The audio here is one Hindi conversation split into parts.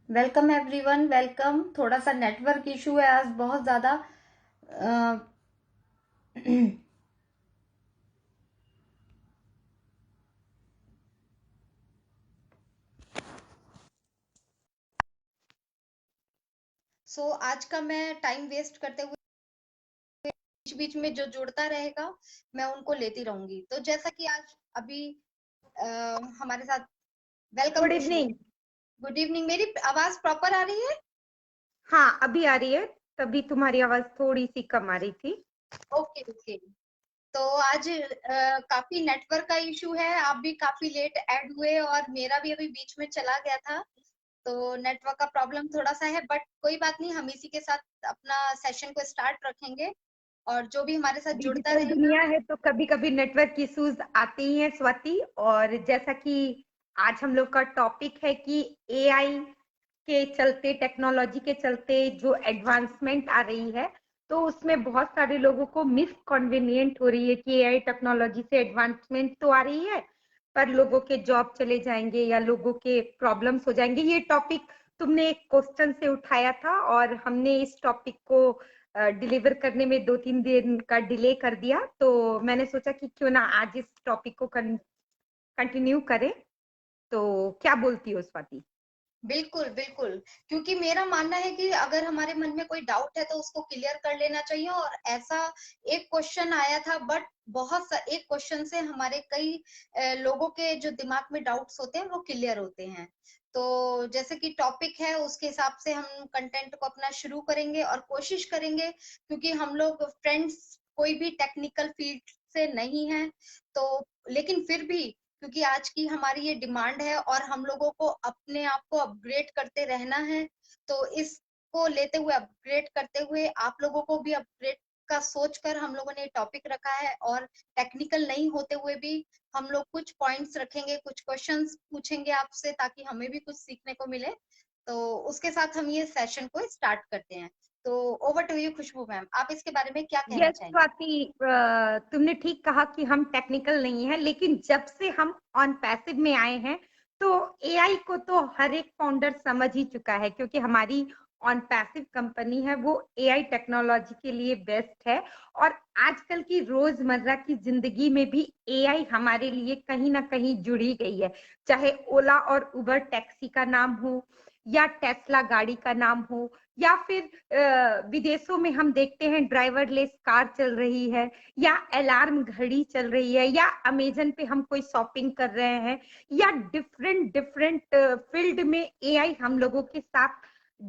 Welcome everyone, welcome. थोड़ा सा नेटवर्क इशू है आज बहुत ज्यादा। सो आज का मैं टाइम वेस्ट करते हुए बीच बीच में जो जुड़ता रहेगा मैं उनको लेती रहूंगी। तो जैसा कि आज अभी अ, हमारे साथ वेलकम गुड खुशबू। इवनिंग। Good evening. मेरी आवाज प्रॉपर आ रही है? हाँ, अभी आ रही है। तभी तुम्हारी आवाज थोड़ी सी कम आ रही थी। Okay okay. तो आज काफी नेटवर्क का इशू है। आप भी काफी लेट ऐड हुए और मेरा भी अभी बीच में चला गया था। तो नेटवर्क का प्रॉब्लम थोड़ा सा है, बट कोई बात नहीं, हम इसी के साथ अपना सेशन को स्टार्ट रखेंगे और जो भी हमारे साथ जुड़ता डिजिटल रहेगा। दुनिया है तो कभी कभी नेटवर्क इश्यूज आते ही हैं स्वाति। और जैसा कि आज हम लोग का टॉपिक है कि एआई के चलते, टेक्नोलॉजी के चलते जो एडवांसमेंट आ रही है, तो उसमें बहुत सारे लोगों को मिसकन्वीनियंट हो रही है कि एआई टेक्नोलॉजी से एडवांसमेंट तो आ रही है, पर लोगों के जॉब चले जाएंगे या लोगों के प्रॉब्लम्स हो जाएंगे। ये टॉपिक तुमने एक क्वेश्चन से उठाया था और हमने इस टॉपिक को डिलीवर करने में 2-3 दिन का डिले कर दिया, तो मैंने सोचा कि क्यों ना आज इस टॉपिक को कंटिन्यू करें। तो क्या बोलती हो स्वाति? बिल्कुल बिल्कुल। क्योंकि मेरा मानना है कि अगर हमारे मन में कोई डाउट है तो उसको क्लियर कर लेना चाहिए। और ऐसा एक क्वेश्चन आया था, बट बहुत सा एक क्वेश्चन से हमारे कई लोगों के जो दिमाग में डाउट्स होते हैं वो क्लियर होते हैं। तो जैसे कि टॉपिक है उसके हिसाब से हम कंटेंट को अपना शुरू करेंगे और कोशिश करेंगे, क्योंकि हम लोग फ्रेंड्स कोई भी टेक्निकल फील्ड से नहीं है। तो लेकिन फिर भी, क्योंकि आज की हमारी ये डिमांड है और हम लोगों को अपने आप को अपग्रेड करते रहना है। तो इसको लेते हुए, अपग्रेड करते हुए, आप लोगों को भी अपग्रेड का सोचकर हम लोगों ने टॉपिक रखा है। और टेक्निकल नहीं होते हुए भी हम लोग कुछ पॉइंट्स रखेंगे, कुछ क्वेश्चंस पूछेंगे आपसे, ताकि हमें भी कुछ सीखने को मिले। तो उसके साथ हम ये सेशन को स्टार्ट करते हैं। तो over to you Khushboo ma'am, आप इसके बारे में क्या कहना यस चाहेंगे? स्वाति, तुमने ठीक कहा कि हम टेक्निकल नहीं है, लेकिन जब से हम ऑन पैसिव में आए हैं तो एआई को तो हर एक फाउंडर समझ ही चुका है, क्योंकि हमारी ऑन पैसिव कंपनी है वो एआई टेक्नोलॉजी के लिए बेस्ट है। और आजकल की रोजमर्रा की जिंदगी में भी एआई हमारे लिए कहीं ना कहीं जुड़ी गई है। चाहे ओला और उबर टैक्सी का नाम हो, या टेस्ला गाड़ी का नाम हो, या फिर विदेशों में हम देखते हैं ड्राइवरलेस कार चल रही है, या अलार्म घड़ी चल रही है, या अमेजन पे हम कोई शॉपिंग कर रहे हैं, या डिफरेंट डिफरेंट फील्ड में एआई हम लोगों के साथ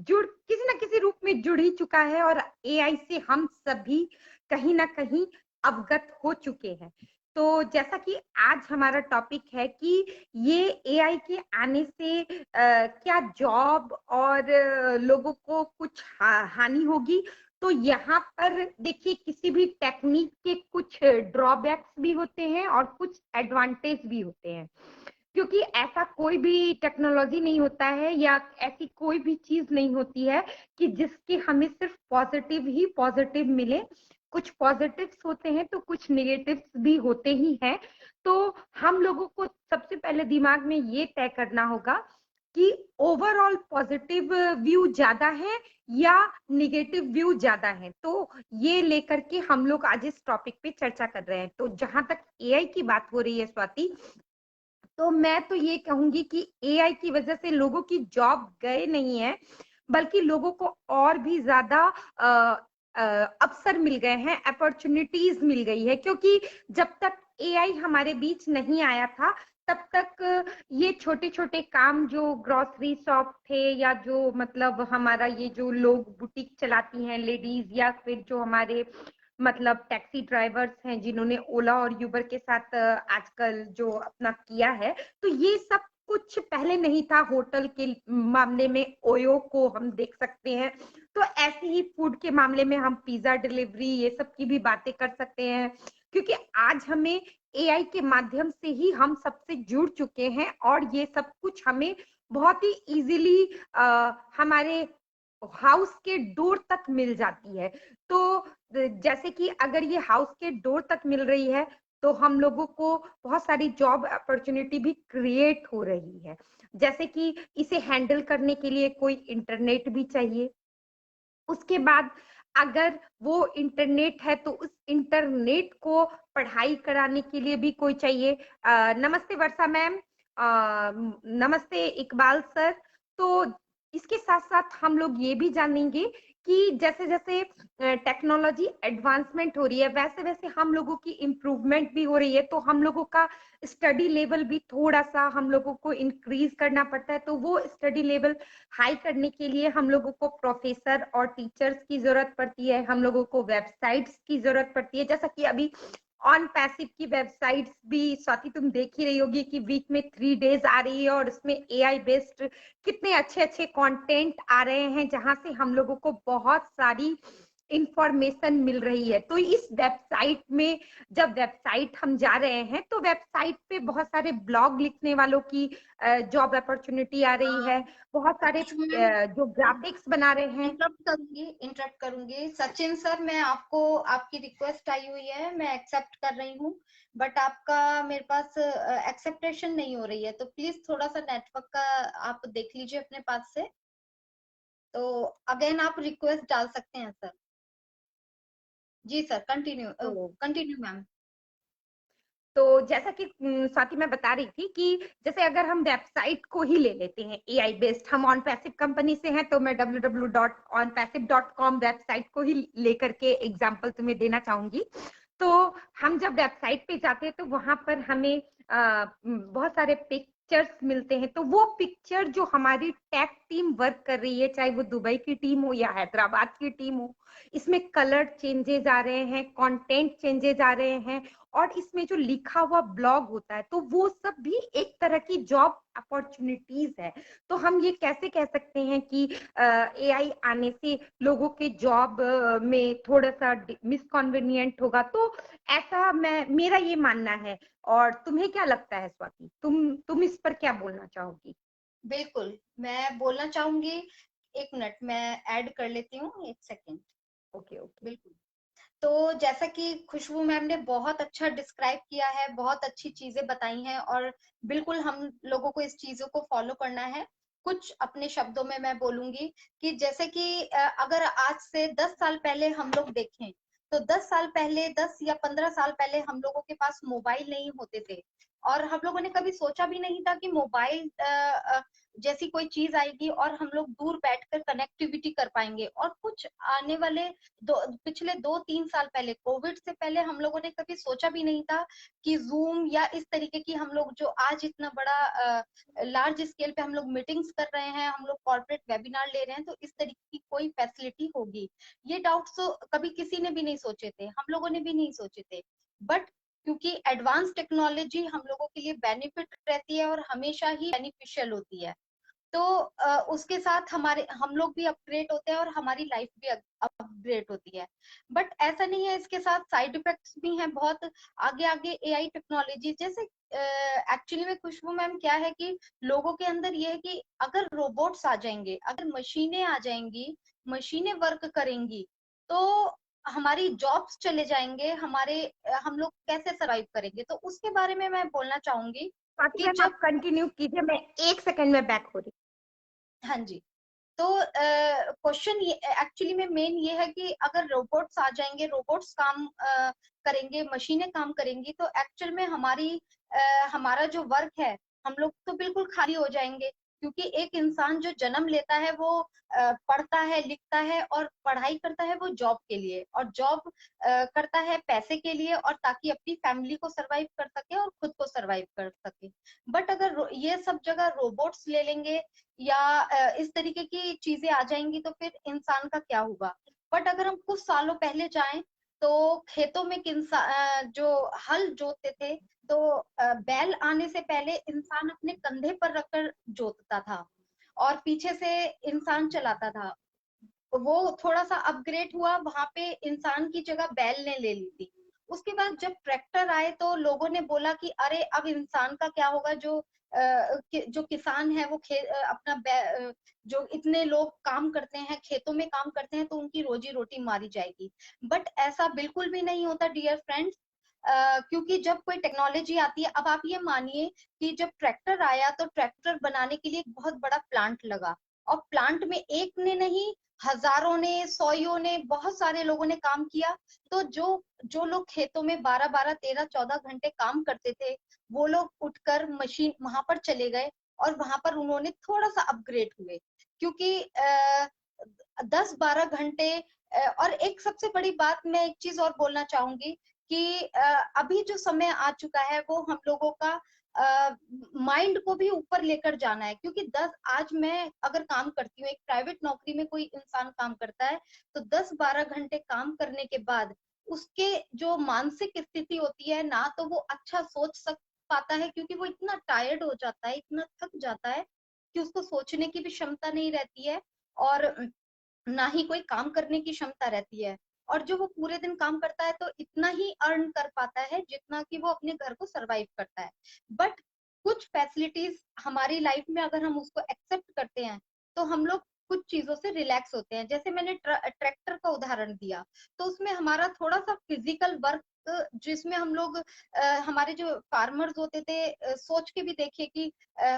जुड़ किसी ना किसी रूप में जुड़ ही चुका है। और एआई से हम सभी कहीं ना कहीं अवगत हो चुके हैं। तो जैसा कि आज हमारा टॉपिक है कि ये एआई के आने से क्या जॉब और लोगों को कुछ हानि होगी। तो यहाँ पर देखिए, किसी भी टेक्निक के कुछ ड्रॉबैक्स भी होते हैं और कुछ एडवांटेज भी होते हैं, क्योंकि ऐसा कोई भी टेक्नोलॉजी नहीं होता है या ऐसी कोई भी चीज नहीं होती है कि जिसके हमें सिर्फ पॉजिटिव ही पॉजिटिव मिले। कुछ पॉजिटिव्स होते हैं तो कुछ निगेटिव्स भी होते ही हैं। तो हम लोगों को सबसे पहले दिमाग में ये तय करना होगा कि ओवरऑल पॉजिटिव व्यू ज्यादा है या निगेटिव व्यू ज्यादा है। तो ये लेकर के हम लोग आज इस टॉपिक पे चर्चा कर रहे हैं। तो जहां तक एआई की बात हो रही है स्वाति, तो मैं तो ये कहूंगी कि एआई की वजह से लोगों की जॉब गए नहीं है, बल्कि लोगों को और भी ज्यादा अवसर मिल गए हैं, अपॉर्चुनिटीज मिल गई है। क्योंकि जब तक एआई हमारे बीच नहीं आया था, तब तक ये छोटे छोटे काम जो ग्रोसरी शॉप थे, या जो मतलब हमारा ये जो लोग बुटीक चलाती हैं लेडीज, या फिर जो हमारे मतलब टैक्सी ड्राइवर्स हैं जिन्होंने ओला और यूबर के साथ आजकल जो अपना किया है, तो ये सब कुछ पहले नहीं था। होटल के मामले में ओयो को हम देख सकते हैं, तो ऐसे ही फूड के मामले में हम पिज्जा डिलीवरी ये सब की भी बातें कर सकते हैं। क्योंकि आज हमें एआई के माध्यम से ही हम सबसे जुड़ चुके हैं, और ये सब कुछ हमें बहुत ही इजीली हमारे हाउस के डोर तक मिल जाती है। तो जैसे कि अगर ये हाउस के डोर तक मिल रही है, तो हम लोगों को बहुत सारी जॉब अपॉर्चुनिटी भी क्रिएट हो रही है। जैसे कि इसे हैंडल करने के लिए कोई इंटरनेट भी चाहिए। उसके बाद अगर वो इंटरनेट है तो उस इंटरनेट को पढ़ाई कराने के लिए भी कोई चाहिए। नमस्ते वर्षा मैम, नमस्ते इकबाल सर। तो इसके साथ साथ हम लोग ये भी जानेंगे कि जैसे जैसे टेक्नोलॉजी एडवांसमेंट हो रही है, वैसे वैसे हम लोगों की इम्प्रूवमेंट भी हो रही है, तो हम लोगों का स्टडी लेवल भी थोड़ा सा हम लोगों को इंक्रीज करना पड़ता है। तो वो स्टडी लेवल हाई करने के लिए हम लोगों को प्रोफेसर और टीचर्स की जरूरत पड़ती है, हम लोगों को वेबसाइट्स की जरूरत पड़ती है। जैसा कि अभी ऑन पैसिव की वेबसाइट्स भी स्वाति तुम देख ही रही होगी कि वीक में 3 डेज आ रही है, और उसमें एआई बेस्ड कितने अच्छे अच्छे कंटेंट आ रहे हैं, जहां से हम लोगों को बहुत सारी इंफॉर्मेशन मिल रही है। तो इस वेबसाइट में जब वेबसाइट हम जा रहे हैं तो वेबसाइट पे बहुत सारे ब्लॉग लिखने वालों की जॉब अपॉर्चुनिटी आ रही है, बहुत सारे कुछ मैं जो ग्राफिक्स बना रहे हैं। इंटरप्ट करूंगी सचिन सर, मैं आपको, आपकी रिक्वेस्ट आई हुई है, मैं एक्सेप्ट कर रही हूँ, बट आपका मेरे पास एक्सेप्टेशन नहीं हो रही है, तो प्लीज थोड़ा सा नेटवर्क का आप देख लीजिए अपने पास से। तो अगेन आप रिक्वेस्ट डाल सकते हैं सर। जी सर, कंटिन्यू तो कंटिन्यू मैम। तो जैसा कि स्वाति मैं बता रही थी कि जैसे अगर हम वेबसाइट को ही ले लेते हैं एआई बेस्ड, हम ऑन पैसिव कंपनी से हैं, तो मैं www.onpassive.com वेबसाइट को ही लेकर के एग्जांपल तुम्हें देना चाहूंगी। तो हम जब वेबसाइट पे जाते हैं तो वहां पर हमें बहुत सारे पिक्चर्स मिलते हैं। तो वो पिक्चर जो हमारी टेक टीम वर्क कर रही है, चाहे वो दुबई की टीम हो या हैदराबाद की टीम हो, इसमें कलर चेंजेस आ रहे हैं, कंटेंट चेंजेस आ रहे हैं, और इसमें जो लिखा हुआ ब्लॉग होता है, तो वो सब भी एक तरह की जॉब अपॉर्चुनिटीज है। तो हम ये कैसे कह सकते हैं कि एआई आने से लोगों के जॉब में थोड़ा सा मिसकॉन्वीनियंट होगा? तो ऐसा मेरा ये मानना है। और तुम्हें क्या लगता है स्वाति, तुम इस पर क्या बोलना चाहोगी? बिल्कुल, मैं बोलना चाहूंगी। एक मिनट, मैं ऐड कर लेती हूँ, एक सेकेंड। Okay okay. बिल्कुल। तो जैसा कि खुशबू मैम ने बहुत अच्छा डिस्क्राइब किया है, बहुत अच्छी चीजें बताई हैं, और बिल्कुल हम लोगों को इस चीजों को फॉलो करना है। कुछ अपने शब्दों में मैं बोलूंगी कि जैसे कि अगर आज से 10 साल पहले हम लोग देखें, तो 10 साल पहले, 10 या 15 साल पहले हम लोगों के पास मोबाइल नहीं होते थे, और हम लोगों ने कभी सोचा भी नहीं था कि मोबाइल जैसी कोई चीज आएगी और हम लोग दूर बैठकर कनेक्टिविटी कर पाएंगे। और कुछ आने वाले पिछले 2-3 साल पहले, कोविड से पहले, हम लोगों ने कभी सोचा भी नहीं था कि जूम या इस तरीके की हम लोग जो आज इतना बड़ा लार्ज स्केल पे हम लोग मीटिंग्स कर रहे हैं, हम लोग कॉर्पोरेट वेबिनार ले रहे हैं, तो इस तरीके की कोई फैसिलिटी होगी। ये डाउट्स तो कभी किसी ने भी नहीं सोचे थे, हम लोगों ने भी नहीं सोचे थे। बट क्योंकि एडवांस टेक्नोलॉजी हम लोगों के लिए बेनिफिट रहती है और हमेशा ही बेनिफिशियल होती है, तो उसके साथ हमारे हम लोग भी अपग्रेड होते हैं और हमारी लाइफ भी अपग्रेड होती है। बट ऐसा नहीं है, इसके साथ साइड इफेक्ट्स भी हैं बहुत। आगे आगे एआई टेक्नोलॉजी जैसे एक्चुअली में खुशबू मैम क्या है कि लोगों के अंदर ये है कि अगर रोबोट्स आ जाएंगे, अगर मशीनें आ जाएंगी, मशीनें वर्क करेंगी, तो हमारी जॉब्स चले जाएंगे, हमारे हम लोग कैसे सरवाइव करेंगे? तो उसके बारे में मैं बोलना चाहूंगी स्वाति कि मैम जब, आप कंटिन्यू कीजिए, मैं 1 सेकंड में बैक हो रही हाँ जी, तो क्वेश्चन ये एक्चुअली में मेन ये है कि अगर रोबोट्स आ जाएंगे, रोबोट्स काम करेंगे, मशीनें काम करेंगी, तो एक्चुअल में हमारा जो वर्क है, हम लोग तो बिल्कुल खाली हो जाएंगे। क्योंकि एक इंसान जो जन्म लेता है वो पढ़ता है, लिखता है और पढ़ाई करता है वो जॉब के लिए, और जॉब करता है पैसे के लिए, और ताकि अपनी फैमिली को सरवाइव कर सके और खुद को सरवाइव कर सके। बट अगर ये सब जगह रोबोट्स ले लेंगे या इस तरीके की चीजें आ जाएंगी, तो फिर इंसान का क्या होगा? बट अगर हम कुछ सालों पहले जाएं, तो खेतों में जो हल जोतते थे, तो बैल आने से पहले इंसान अपने कंधे पर रखकर जोतता था और पीछे से इंसान चलाता था। वो थोड़ा सा अपग्रेड हुआ, वहां पे इंसान की जगह बैल ने ले ली थी। उसके बाद जब ट्रैक्टर आए तो लोगों ने बोला कि अरे अब इंसान का क्या होगा, जो किसान है वो जो इतने लोग काम करते हैं, खेतों में काम करते हैं, तो उनकी रोजी रोटी मारी जाएगी। बट ऐसा बिल्कुल भी नहीं होता डियर फ्रेंड्स। क्योंकि जब कोई टेक्नोलॉजी आती है, अब आप ये मानिए कि जब ट्रैक्टर आया तो ट्रैक्टर बनाने के लिए एक बहुत बड़ा प्लांट लगा, और प्लांट में एक ने नहीं, हजारों ने, सौयों ने, बहुत सारे लोगों ने काम किया। तो जो जो लोग खेतों में 12-12, 13-14 घंटे काम करते थे, वो लोग उठकर मशीन वहां पर चले गए, और वहां पर उन्होंने थोड़ा सा अपग्रेड हुए, क्योंकि 10-12 घंटे। और एक सबसे बड़ी बात, मैं एक चीज और बोलना चाहूंगी कि अभी जो समय आ चुका है वो हम लोगों का माइंड को भी ऊपर लेकर जाना है, क्योंकि 10 आज मैं अगर काम करती हूँ, एक प्राइवेट नौकरी में कोई इंसान काम करता है, तो 10-12 घंटे काम करने के बाद उसके जो मानसिक स्थिति होती है ना, तो वो अच्छा सोच सक पाता है, क्योंकि वो इतना टायर्ड हो जाता है, इतना थक जाता है कि उसको सोचने की भी क्षमता नहीं रहती है, और ना ही कोई काम करने की क्षमता रहती है। और जो वो पूरे दिन काम करता है तो इतना ही अर्न कर पाता है जितना कि वो अपने घर को सरवाइव करता है। बट कुछ फैसिलिटीज हमारी लाइफ में अगर हम उसको एक्सेप्ट करते हैं, तो हम लोग कुछ चीजों से रिलैक्स होते हैं। जैसे मैंने ट्रैक्टर का उदाहरण दिया, तो उसमें हमारा थोड़ा सा फिजिकल वर्क, जिसमें हम लोग हमारे जो फार्मर्स होते थे, सोच के भी देखिए कि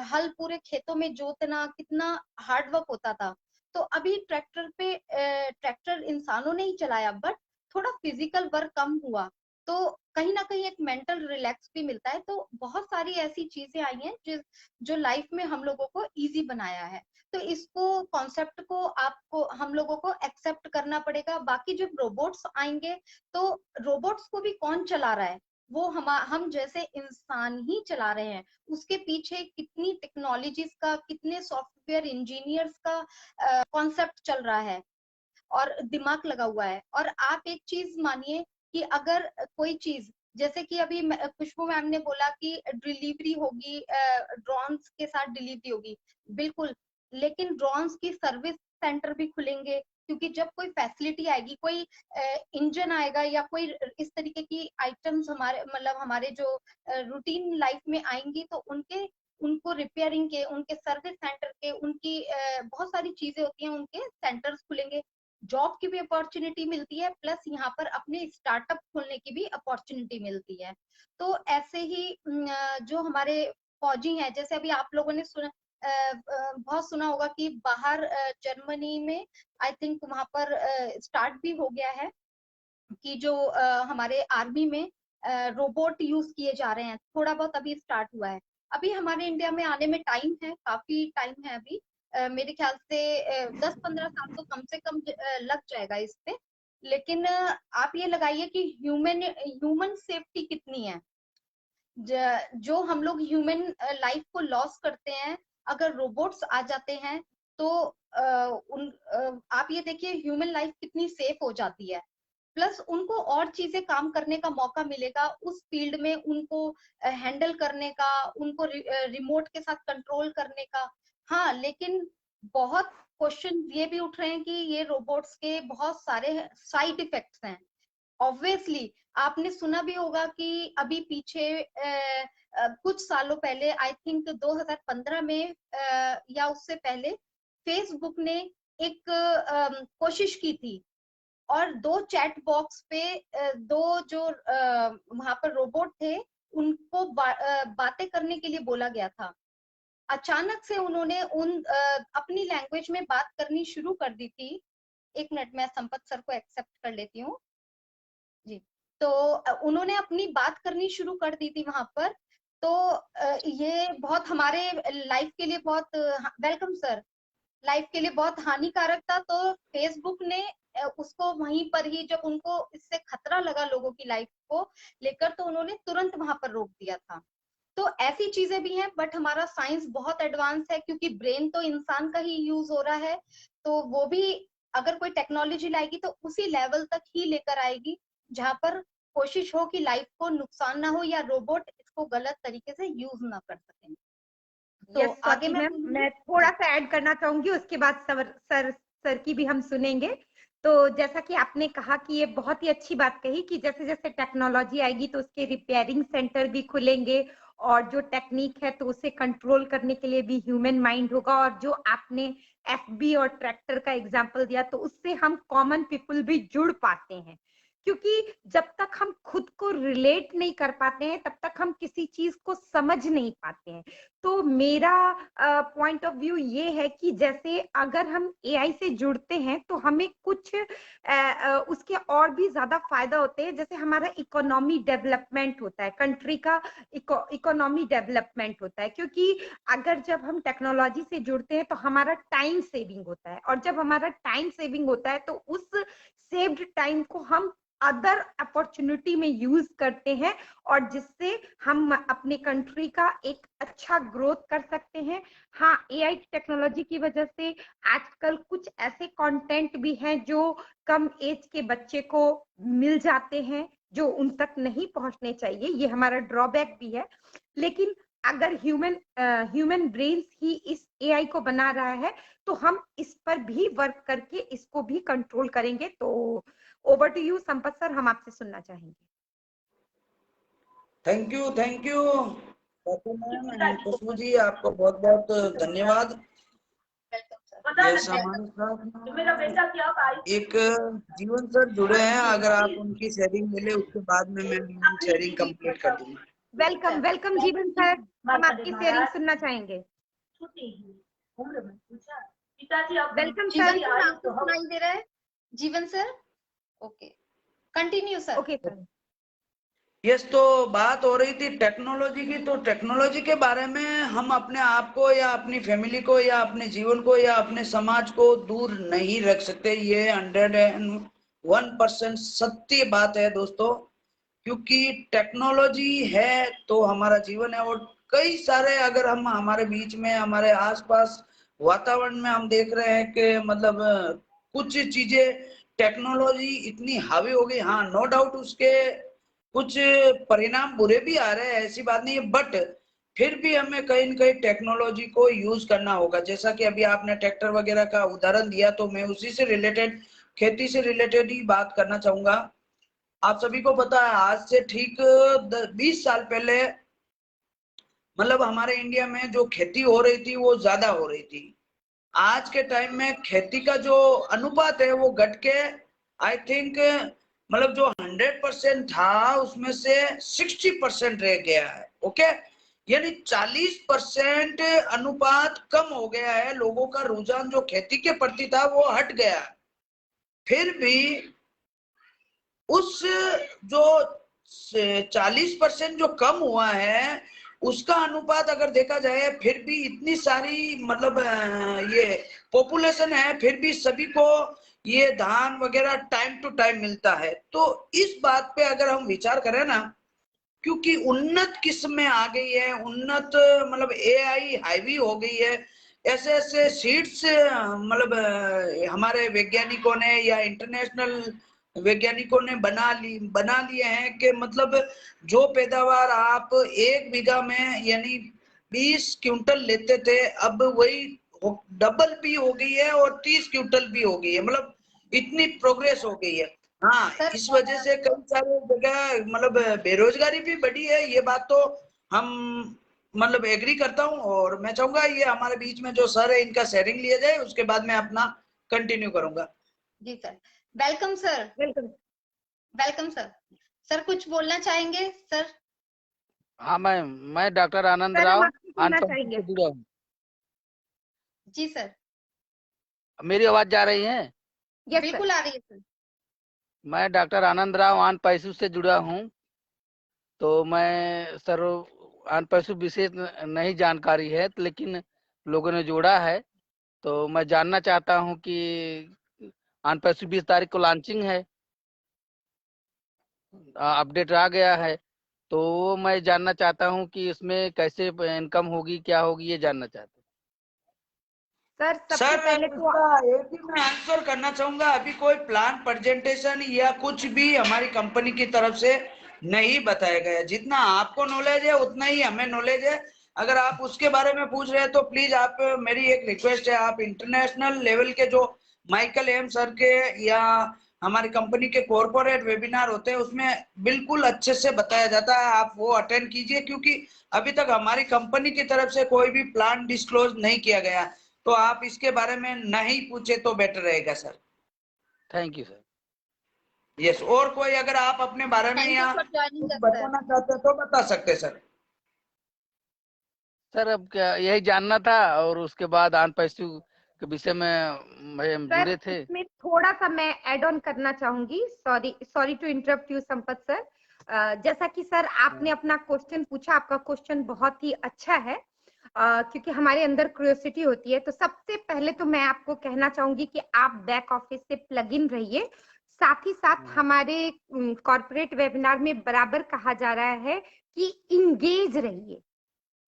हल पूरे खेतों में जोतना कितना हार्ड वर्क होता था। तो अभी ट्रैक्टर इंसानों ने ही चलाया, बट थोड़ा फिजिकल वर्क कम हुआ, तो कहीं ना कहीं एक मेंटल रिलैक्स भी मिलता है। तो बहुत सारी ऐसी चीजें आई हैं जो लाइफ में हम लोगों को इजी बनाया है। तो इसको, कॉन्सेप्ट को आपको, हम लोगों को एक्सेप्ट करना पड़ेगा। बाकी जब रोबोट्स आएंगे, तो रोबोट्स को भी कौन चला रहा है? वो हम जैसे इंसान ही चला रहे हैं। उसके पीछे कितनी टेक्नोलॉजीज का, कितने सॉफ्टवेयर इंजीनियर्स का कॉन्सेप्ट चल रहा है और दिमाग लगा हुआ है। और आप एक चीज मानिए कि अगर कोई चीज, जैसे कि अभी खुशबू मैम ने बोला कि डिलीवरी होगी, ड्रोन्स के साथ डिलीवरी होगी, बिल्कुल, लेकिन ड्रोन्स की सर्विस सेंटर भी खुलेंगे, क्योंकि जब कोई फैसिलिटी आएगी, कोई इंजन आएगा या कोई इस तरीके की आइटम्स हमारे, मतलब हमारे जो रूटीन लाइफ में आएंगी, तो उनको रिपेयरिंग के, उनके सर्विस सेंटर के, उनकी बहुत सारी चीजें होती हैं, उनके सेंटर्स खुलेंगे, जॉब की भी अपॉर्चुनिटी मिलती है, प्लस यहाँ पर अपने स्टार्टअप खोलने की भी अपॉर्चुनिटी मिलती है। तो ऐसे ही जो हमारे फौजी हैं, जैसे अभी आप लोगों ने बहुत सुना होगा कि बाहर जर्मनी में, आई थिंक वहां पर स्टार्ट भी हो गया है कि जो हमारे आर्मी में रोबोट यूज किए जा रहे हैं, थोड़ा बहुत अभी स्टार्ट हुआ है। अभी हमारे इंडिया में आने में टाइम है, काफी टाइम है अभी। मेरे ख्याल से 10-15 साल तो कम से कम लग जाएगा इस पे। लेकिन आप ये लगाइए कि ह्यूमन सेफ्टी कितनी है, जो हम लोग ह्यूमन लाइफ को लॉस करते हैं, अगर रोबोट्स आ जाते हैं तो आप ये देखिए ह्यूमन लाइफ कितनी सेफ हो जाती है। प्लस उनको और चीजें काम करने का मौका मिलेगा उस फील्ड में, उनको हैंडल करने का, उनको रिमोट के साथ कंट्रोल करने का। हाँ, लेकिन बहुत क्वेश्चन ये भी उठ रहे हैं कि ये रोबोट्स के बहुत सारे साइड इफेक्ट्स हैं। ऑब्वियसली आपने सुना भी होगा कि अभी पीछे कुछ सालों पहले, आई थिंक 2015 में या उससे पहले, फेसबुक ने एक कोशिश की थी, और 2 चैट बॉक्स पे दो जो वहां पर रोबोट थे, उनको बातें करने के लिए बोला गया था। अचानक से उन्होंने अपनी लैंग्वेज में बात करनी शुरू कर दी थी। एक मिनट, मैं संपत सर को एक्सेप्ट कर लेती हूँ जी। तो उन्होंने अपनी बात करनी शुरू कर दी थी वहां पर। तो ये बहुत हमारे लाइफ के लिए बहुत, वेलकम सर, लाइफ के लिए बहुत हानिकारक था। तो फेसबुक ने उसको वहीं पर ही, जब उनको इससे खतरा लगा लोगों की लाइफ को लेकर, तो उन्होंने तुरंत वहां पर रोक दिया था। तो ऐसी चीजें भी हैं, बट हमारा साइंस बहुत एडवांस है, क्योंकि ब्रेन तो इंसान का ही यूज हो रहा है। तो वो भी अगर कोई टेक्नोलॉजी लाएगी तो उसी लेवल तक ही लेकर आएगी, जहां पर कोशिश हो कि लाइफ को नुकसान ना हो, या रोबोट इसको गलत तरीके से यूज ना कर सकें। तो यस आगे स्वाति मैं मैम, बोलूंगी मैं थोड़ा जी। सा ऐड करना चाहूंगी, उसके बाद सर की भी हम सुनेंगे। तो जैसा कि आपने कहा कि ये बहुत ही अच्छी बात कही कि जैसे जैसे टेक्नोलॉजी आएगी तो उसके रिपेयरिंग सेंटर भी खुलेंगे, और जो टेक्निक है तो उसे कंट्रोल करने के लिए भी ह्यूमन माइंड होगा। और जो आपने एफबी और ट्रैक्टर का एग्जांपल दिया, तो उससे हम कॉमन पीपल भी जुड़ पाते हैं, क्योंकि जब तक हम खुद को रिलेट नहीं कर पाते हैं तब तक हम किसी चीज को समझ नहीं पाते हैं। तो मेरा पॉइंट ऑफ व्यू ये है कि जैसे अगर हम एआई से जुड़ते हैं तो हमें कुछ उसके और भी ज्यादा फायदा होते हैं, जैसे हमारा इकोनॉमी डेवलपमेंट होता है, कंट्री का इकोनॉमी डेवलपमेंट होता है, क्योंकि अगर जब हम टेक्नोलॉजी से जुड़ते हैं तो हमारा टाइम सेविंग होता है, और जब हमारा टाइम सेविंग होता है तो उस सेव्ड टाइम को हम अदर अपॉर्चुनिटी में यूज करते हैं, और जिससे हम अपने कंट्री का एक अच्छा ग्रोथ कर सकते हैं। हाँ, एआई टेक्नोलॉजी की वजह से आजकल कुछ ऐसे कंटेंट भी हैं जो कम एज के बच्चे को मिल जाते हैं, जो उन तक नहीं पहुंचने चाहिए, ये हमारा ड्रॉबैक भी है। लेकिन अगर ह्यूमन ब्रेन्स ही इस एआई को बना रहा है तो हम इस पर भी वर्क करके इसको भी कंट्रोल करेंगे। तो over to you Sampat sir, हम आपसे सुनना चाहेंगे। Thank you ma'am and Khushboo ji, आपको बहुत बहुत धन्यवाद। एक जीवन सर जुड़े हैं, अगर आप उनकी शेयरिंग मिले उसके बाद में मैं शेयरिंग कंप्लीट कर दूंगा। वेलकम वेलकम जीवन सर, हम आपकी शेयरिंग सुनना चाहेंगे। Welcome sir. आपको सुनाई दे रहा है जीवन sir? Okay, continue sir. Okay sir. Yes, तो बात हो रही थी टेक्नोलॉजी की। तो टेक्नोलॉजी के बारे में हम अपने आप को या अपनी फैमिली को या अपने जीवन को या अपने समाज को दूर नहीं रख सकते। ये 101% सत्य बात है दोस्तों, क्योंकि टेक्नोलॉजी है तो हमारा जीवन है। और कई सारे, अगर हम हमारे बीच में हमारे आसपास वातावरण में हम देख रहे हैं कि मतलब कुछ चीजें टेक्नोलॉजी इतनी हावी हो गई। हाँ, नो डाउट उसके कुछ परिणाम बुरे भी आ रहे हैं, ऐसी बात नहीं है, बट फिर भी हमें कहीं न कहीं टेक्नोलॉजी को यूज करना होगा। जैसा कि अभी आपने ट्रैक्टर वगैरह का उदाहरण दिया, तो मैं उसी से रिलेटेड, खेती से रिलेटेड ही बात करना चाहूंगा। आप सभी को पता है, आज से ठीक 20 साल पहले मतलब हमारे इंडिया में जो खेती हो रही थी वो ज्यादा हो रही थी। आज के टाइम में खेती का जो अनुपात है वो घट के आई थिंक मतलब जो 100% था उसमें से 60% रह गया है। ओके, यानी 40% अनुपात कम हो गया है। लोगों का रुझान जो खेती के प्रति था वो हट गया। फिर भी उस जो 40% जो कम हुआ है उसका अनुपात अगर देखा जाए, फिर भी इतनी सारी मतलब ये पॉपुलेशन है, फिर भी सभी को ये धान वगैरह टाइम टू टाइम मिलता है। तो इस बात पे अगर हम विचार करें ना, क्योंकि उन्नत किस्में आ गई है, उन्नत मतलब एआई हाईवी हो गई है, ऐसे ऐसे सीड्स मतलब हमारे वैज्ञानिकों ने या इंटरनेशनल वैज्ञानिकों ने बना लिए हैं कि मतलब जो पैदावार आप 1 बीघा में यानी 20 क्विंटल लेते थे, अब वही डबल भी हो गई है और 30 क्विंटल भी हो गई है। मतलब इतनी प्रोग्रेस हो गई है। हाँ, इस वजह से कई सारे जगह मतलब बेरोजगारी भी बढ़ी है। ये बात तो हम मतलब एग्री करता हूँ, और मैं चाहूंगा ये हमारे बीच में जो सर है इनका शेयरिंग लिया जाए, उसके बाद मैं अपना कंटिन्यू करूंगा। जी sir, welcome sir. Welcome sir. Sir कुछ बोलना चाहेंगे सर? हाँ मैं डॉक्टर आनंद राव से जुड़ा हूँ। जी सर। मेरी आवाज जा रही है? बिल्कुल आ रही है सर। मैं डॉक्टर आनंद राव आन पैसू से जुड़ा हूँ। तो मैं सर आन पैसू विशेष नहीं जानकारी है, लेकिन लोगों ने जोड़ा है। तो मैं जानना चाहता हूँ कि आन पैसू 20 तारीख को लॉन्चिंग है, अपडेट आ गया है। तो मैं जानना चाहता हूँ कि इसमें कैसे इनकम होगी, क्या होगी, ये जानना चाहता हूँ। सर पहले इसका एक ही मैं आंसर करना चाहूंगा, अभी कोई प्लान प्रेजेंटेशन या कुछ भी हमारी कंपनी की तरफ से नहीं बताया गया। जितना आपको नॉलेज है उतना ही हमें नॉलेज है। अगर आप उसके बारे में पूछ रहे हैं तो प्लीज आप, मेरी एक रिक्वेस्ट है, आप इंटरनेशनल लेवल के जो माइकल एम सर के या हमारी कंपनी के कॉर्पोरेट वेबिनार होते हैं उसमें बिल्कुल अच्छे से बताया जाता है, आप वो अटेंड कीजिए। क्योंकि अभी तक हमारी कंपनी की तरफ से कोई भी प्लान डिस्क्लोज नहीं किया गया, तो आप इसके बारे में नहीं पूछे तो बेटर रहेगा sir. Thank you sir. Yes, और कोई अगर आप अपने बारे में थैंक यू या फॉर ज्वाइनिंग कुछ अस सर। बताना चाहते हैं तो बता सकते हैं सर। सर अब क्या यही जानना था, और उसके बाद आन पैसू के विषय में हम सर जुड़े थे। इसमें थोड़ा सा मैं ऐड ऑन करना चाहूंगी, sorry to interrupt you Sampat sir. जैसा कि सर आपने अपना क्वेश्चन पूछा, आपका क्वेश्चन बहुत ही अच्छा है, क्योंकि हमारे अंदर क्यूरियोसिटी होती है। तो सबसे पहले तो मैं आपको कहना चाहूंगी कि आप बैक ऑफिस से प्लग इन रहिए। साथ ही साथ हमारे कॉर्पोरेट वेबिनार में बराबर कहा जा रहा है कि इंगेज रहिए,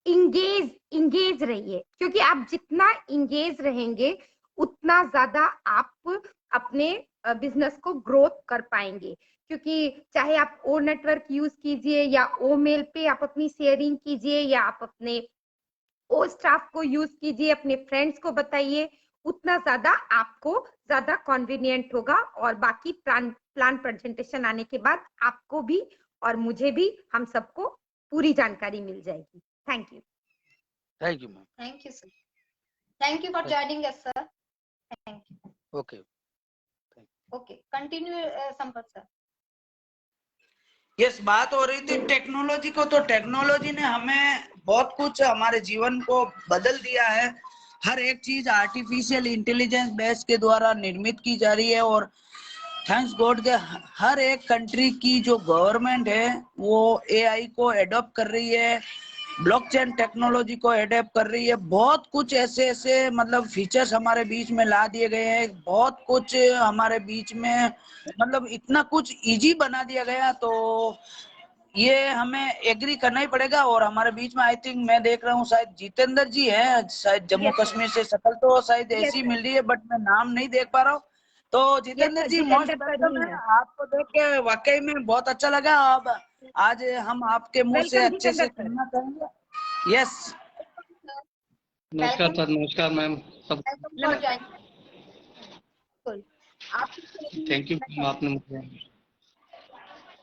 इंगेज रहिए, क्योंकि आप जितना इंगेज रहेंगे उतना ज्यादा आप अपने बिजनेस को ग्रोथ कर पाएंगे। क्योंकि चाहे आप ओ नेटवर्क यूज कीजिए या ओ मेल पे आप अपनी शेयरिंग कीजिए या आप अपने ओ स्टाफ को यूज कीजिए, अपने फ्रेंड्स को बताइए, उतना ज्यादा आपको ज्यादा कन्वीनियंट होगा। और बाकी प्लान प्रेजेंटेशन आने के बाद आपको भी और मुझे भी, हम सबको पूरी जानकारी मिल जाएगी। Thank you. Thank you ma'am. Thank you sir. Thank you for joining us sir. Thank you. Okay okay, continue Sampat sir. Yes, बात हो रही थी टेक्नोलॉजी को, तो टेक्नोलॉजी ने हमें बहुत कुछ हमारे जीवन को बदल दिया है। हर एक चीज आर्टिफिशियल इंटेलिजेंस बेस के द्वारा निर्मित की जा रही है, और थैंक्स गॉड के हर एक कंट्री की जो गवर्नमेंट है वो एआई को एडॉप्ट कर रही है, ब्लॉकचेन टेक्नोलॉजी को एडेप्ट कर रही है। बहुत कुछ ऐसे ऐसे मतलब फीचर्स हमारे बीच में ला दिए गए हैं, बहुत कुछ हमारे बीच में मतलब इतना कुछ इजी बना दिया गया। तो ये हमें एग्री करना ही पड़ेगा। और हमारे बीच में आई थिंक मैं देख रहा हूँ शायद जितेंद्र जी है, शायद जम्मू कश्मीर से, शक्ल तो शायद ऐसी मिल रही है बट मैं नाम नहीं देख पा रहा हूँ। तो जितेंद्र जी मोस्ट वेलकम है, आपको देख के वाकई में बहुत अच्छा लगा। अब आज हम आपके मुंह से अच्छे से सुनना चाहेंगे। यस, नमस्कार सर। नमस्कार मैम। सब थैंक यू आपने मुझे।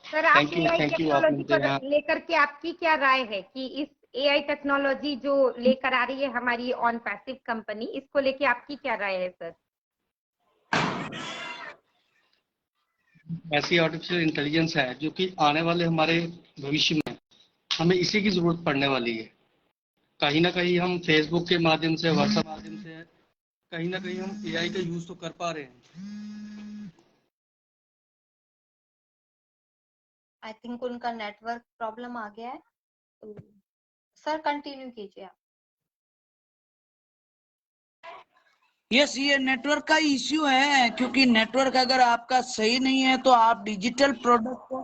सर आप थैंक यू टेक्नोलॉजी आपने पर लेकर के आपकी क्या राय है कि इस एआई टेक्नोलॉजी जो लेकर आ रही है हमारी ऑन पैसिव कंपनी, इसको लेके आपकी क्या राय है सर? ऐसी आर्टिफिशियल इंटेलिजेंस है जो कि आने वाले हमारे भविष्य में हमें इसी की जरूरत पड़ने वाली है। कहीं ना कहीं हम फेसबुक के माध्यम से, व्हाट्सएप के माध्यम से कहीं ना कहीं हम एआई का यूज तो कर पा रहे हैं। आई थिंक उनका नेटवर्क प्रॉब्लम आ गया है, तो सर कंटिन्यू कीजिए आप। यस, ये नेटवर्क का इश्यू है, क्योंकि नेटवर्क अगर आपका सही नहीं है तो आप डिजिटल प्रोडक्ट को,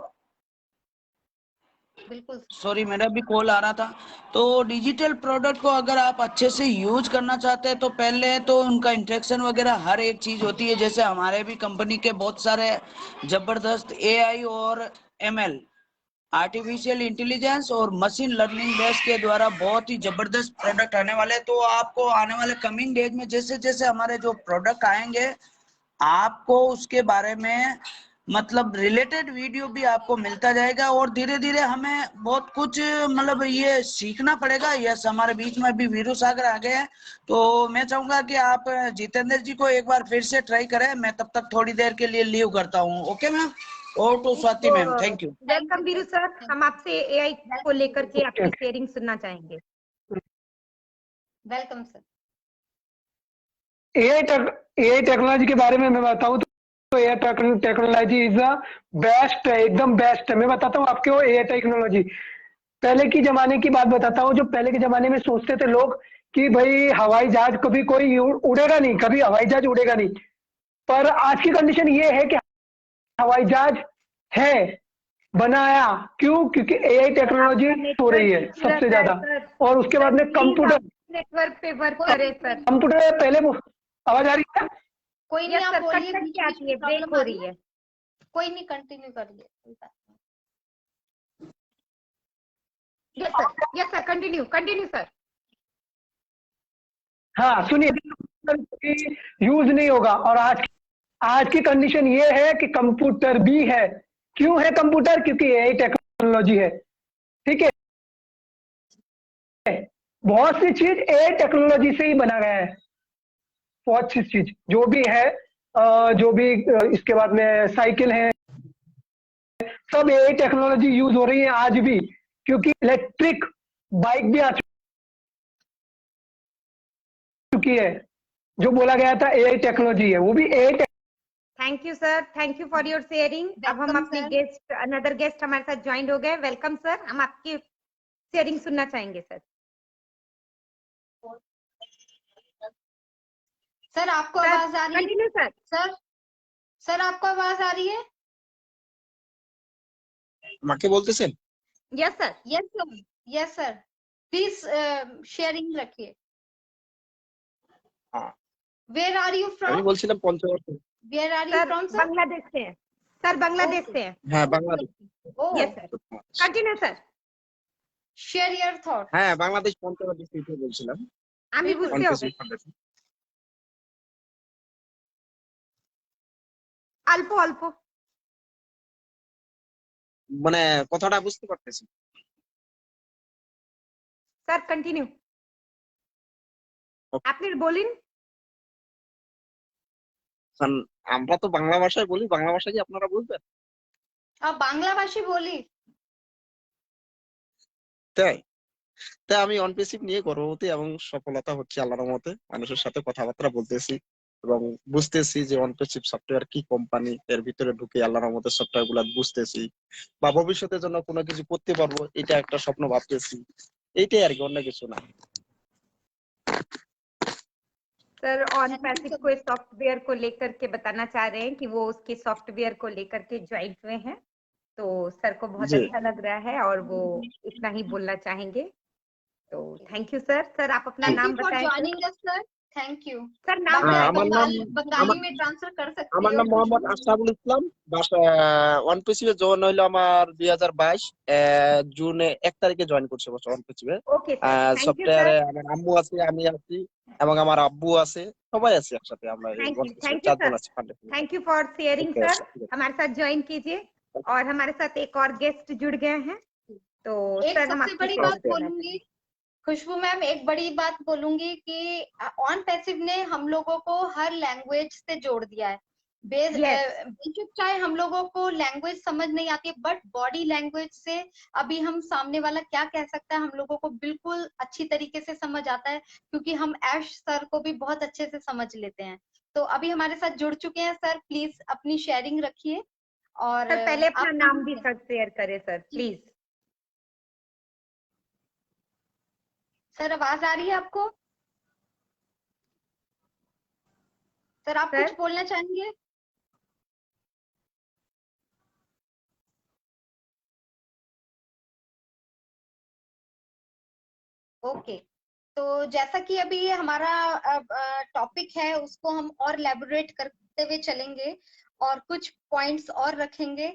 बिल्कुल सॉरी मेरा भी कॉल आ रहा था। तो डिजिटल प्रोडक्ट को अगर आप अच्छे से यूज करना चाहते हैं तो पहले तो उनका इंटरेक्शन वगैरह हर एक चीज होती है। जैसे हमारे भी कंपनी के बहुत सारे जबरदस्त एआई और एमएल, आर्टिफिशियल इंटेलिजेंस और मशीन लर्निंग बेस के द्वारा बहुत ही जबरदस्त प्रोडक्ट आने वाले। तो आपको आने वाले कमिंग डेज में जैसे जैसे हमारे जो प्रोडक्ट आएंगे आपको उसके बारे में मतलब रिलेटेड वीडियो भी आपको मिलता जाएगा। और धीरे धीरे हमें बहुत कुछ मतलब ये सीखना पड़ेगा। यस, हमारे बीच में भी वीरू सागर आ गए हैं, तो मैं चाहूंगा कि आप जितेंद्र जी को एक बार फिर से ट्राई करें। मैं तब तक थोड़ी देर के लिए लीव करता हूँ। ओके मैम, और तो Swati ma'am, thank you. Welcome Veeru sir, हम आपसे एआई को लेकर के आपकी शेयरिंग सुनना चाहेंगे। Welcome sir. एआई टेक्नोलॉजी के बारे में मैं बताऊं तो AI technology is the best है, एकदम बेस्ट है। मैं बताता हूँ आपके वो एआई टेक्नोलॉजी। पहले की जमाने की बात बताता हूँ। जो पहले के जमाने में सोचते थे लोग कि भाई हवाई जहाज कभी कोई उड़ेगा नहीं, कभी हवाई जहाज उड़ेगा नहीं। पर आज की कंडीशन ये है कि हवाई जहाज है, बनाया। क्यों? क्योंकि एआई टेक्नोलॉजी हो रही है सबसे ज्यादा। और उसके बाद में कंप्यूटर, नेटवर्क पे वर्क करे सर। कंप्यूटर पहले आवाज आ रही है? कोई नहीं, आप बोलिए, ब्रेक हो रही है। कोई नहीं, कंटिन्यू करिए। Yes sir, continue sir. हाँ सुनिए, यूज नहीं होगा। और आज की कंडीशन ये है कि कंप्यूटर भी है। क्यों है कंप्यूटर? क्योंकि एआई टेक्नोलॉजी है। ठीक है, बहुत सी चीज एआई टेक्नोलॉजी से ही बना गया है। बहुत सी चीज जो भी है, जो भी इसके बाद में साइकिल है, सब एआई टेक्नोलॉजी यूज हो रही है आज भी, क्योंकि इलेक्ट्रिक बाइक भी आ चुकी है। जो बोला गया था एआई टेक्नोलॉजी है, वो भी AI. Thank you sir, thank you for your sharing. अब हम वेलकम अपने सर। गेस्ट, अनदर गेस्ट हमारे साथ ज्वाइन हो गए। वेलकम सर, हम आपकी शेयरिंग सुनना चाहेंगे सर। सर आपको सर आवाज आ रही है? Continue sir. सर सर आपको आवाज आ रही है? আমাকে বলতেছেন? Yes sir. Yes sir, yes sir, please sharing रखिए। हाँ, वेयर आर यू আমি फ्रॉम? বলছিলাम Panchagarh. Where are you sir from sir? Bangladesh से हैं। सर बांग्लादेश से हैं। হ্যাঁ Bangladesh. Oh, yes sir, continue sir. Share your thought. হ্যাঁ বাংলাদেশ পঞ্চগড় ডিস্ট্রিক্ট থেকে বলছিলাম। আমি बिल्कुल। বুঝতে হবে। Onpassive foundation. অল্প অল্প। মানে কথাটা বুঝতে পারতেছি। স্যার কন্টিনিউ, আপনি বলেন। কারণ আমরা তো বাংলা ভাষায় বলি, বাংলা ভাষা কি আপনারা বুঝবেন? बांग्ला भाषी बोली। তাই তাই আমি অনপেসিভ নিয়ে গর্ববতী এবং সফলতা হচ্ছে আল্লাহর রহমতে। মানুষের সাথে কথাবার্তা বলতেছি এবং বুঝতেছি যে অনপেসিভ সফটওয়্যার কি কোম্পানি, এর ভিতরে ঢুকে আল্লাহর রহমতে সফটওয়্যার গুলা বুঝতেছি বা ভবিষ্যতের জন্য কোনো কিছু করতে পারবো, এটা একটা স্বপ্ন ভাবতেছি। এইটাই আর কি, অন্য কিছু না। सर ऑन पैसिव को सॉफ्टवेयर को लेकर के बताना चाह रहे हैं कि वो उसके सॉफ्टवेयर को लेकर के ज्वाइन हुए हैं, तो सर को बहुत जी। अच्छा लग रहा है और वो इतना ही बोलना चाहेंगे। तो थैंक यू सर। सर आप अपना थैंक नाम यू फॉर बताएं joining us sir. Thank you. Sir. नाम हाँ, बताएं। আমার নাম बंगाली में ट्रांसफर कर सकते আমার हो। নাম মোহাম্মদ আশরাফুল ইসলাম। ওয়ানপিসিবে জয়েন হইলো আমার 2022 জুনে 1 তারিখে জয়েন করছে ওয়ানপিসিবে। ओके सर, थैंक यू সফটওয়্যারে सर। আমার আম্মু আছে, আমি আছি এবং আমার আব্বু আছে, সবাই আছি একসাথে। আমরা এই थैंक ওয়ানপিসিবে यू 4 জন सर, আছি ফান্ডেশনে। Thank you for sharing okay, sir. ठीक है। हमारे साथ ज्वाइन कीजिए और हमारे साथ एक और गेस्ट जुड़ गए हैं, तो एक सर हम सबसे आपकी बड़ी शेयरिंग बात करना बोलूंगी, खुशबू मैम, एक बड़ी बात बोलूंगी कि ऑन पैसिव ने हम लोगों को हर लैंग्वेज से जोड़ दिया है। बेशक चाहे हम लोगों को लैंग्वेज समझ नहीं आती है, बट बॉडी लैंग्वेज से अभी हम सामने वाला क्या कह सकता है हम लोगों को बिल्कुल अच्छी तरीके से समझ आता है, क्योंकि हम ऐश सर को भी बहुत अच्छे से समझ लेते हैं। तो अभी हमारे साथ जुड़ चुके हैं सर, प्लीज अपनी शेयरिंग रखिए और सर पहले अपना आप नाम भी सर शेयर करें सर प्लीज। सर आवाज आ रही है आपको? सर आप सर? कुछ बोलना चाहेंगे? ओके, तो जैसा कि अभी ये हमारा टॉपिक है, उसको हम और एलैबोरेट करते हुए चलेंगे और कुछ पॉइंट्स और रखेंगे।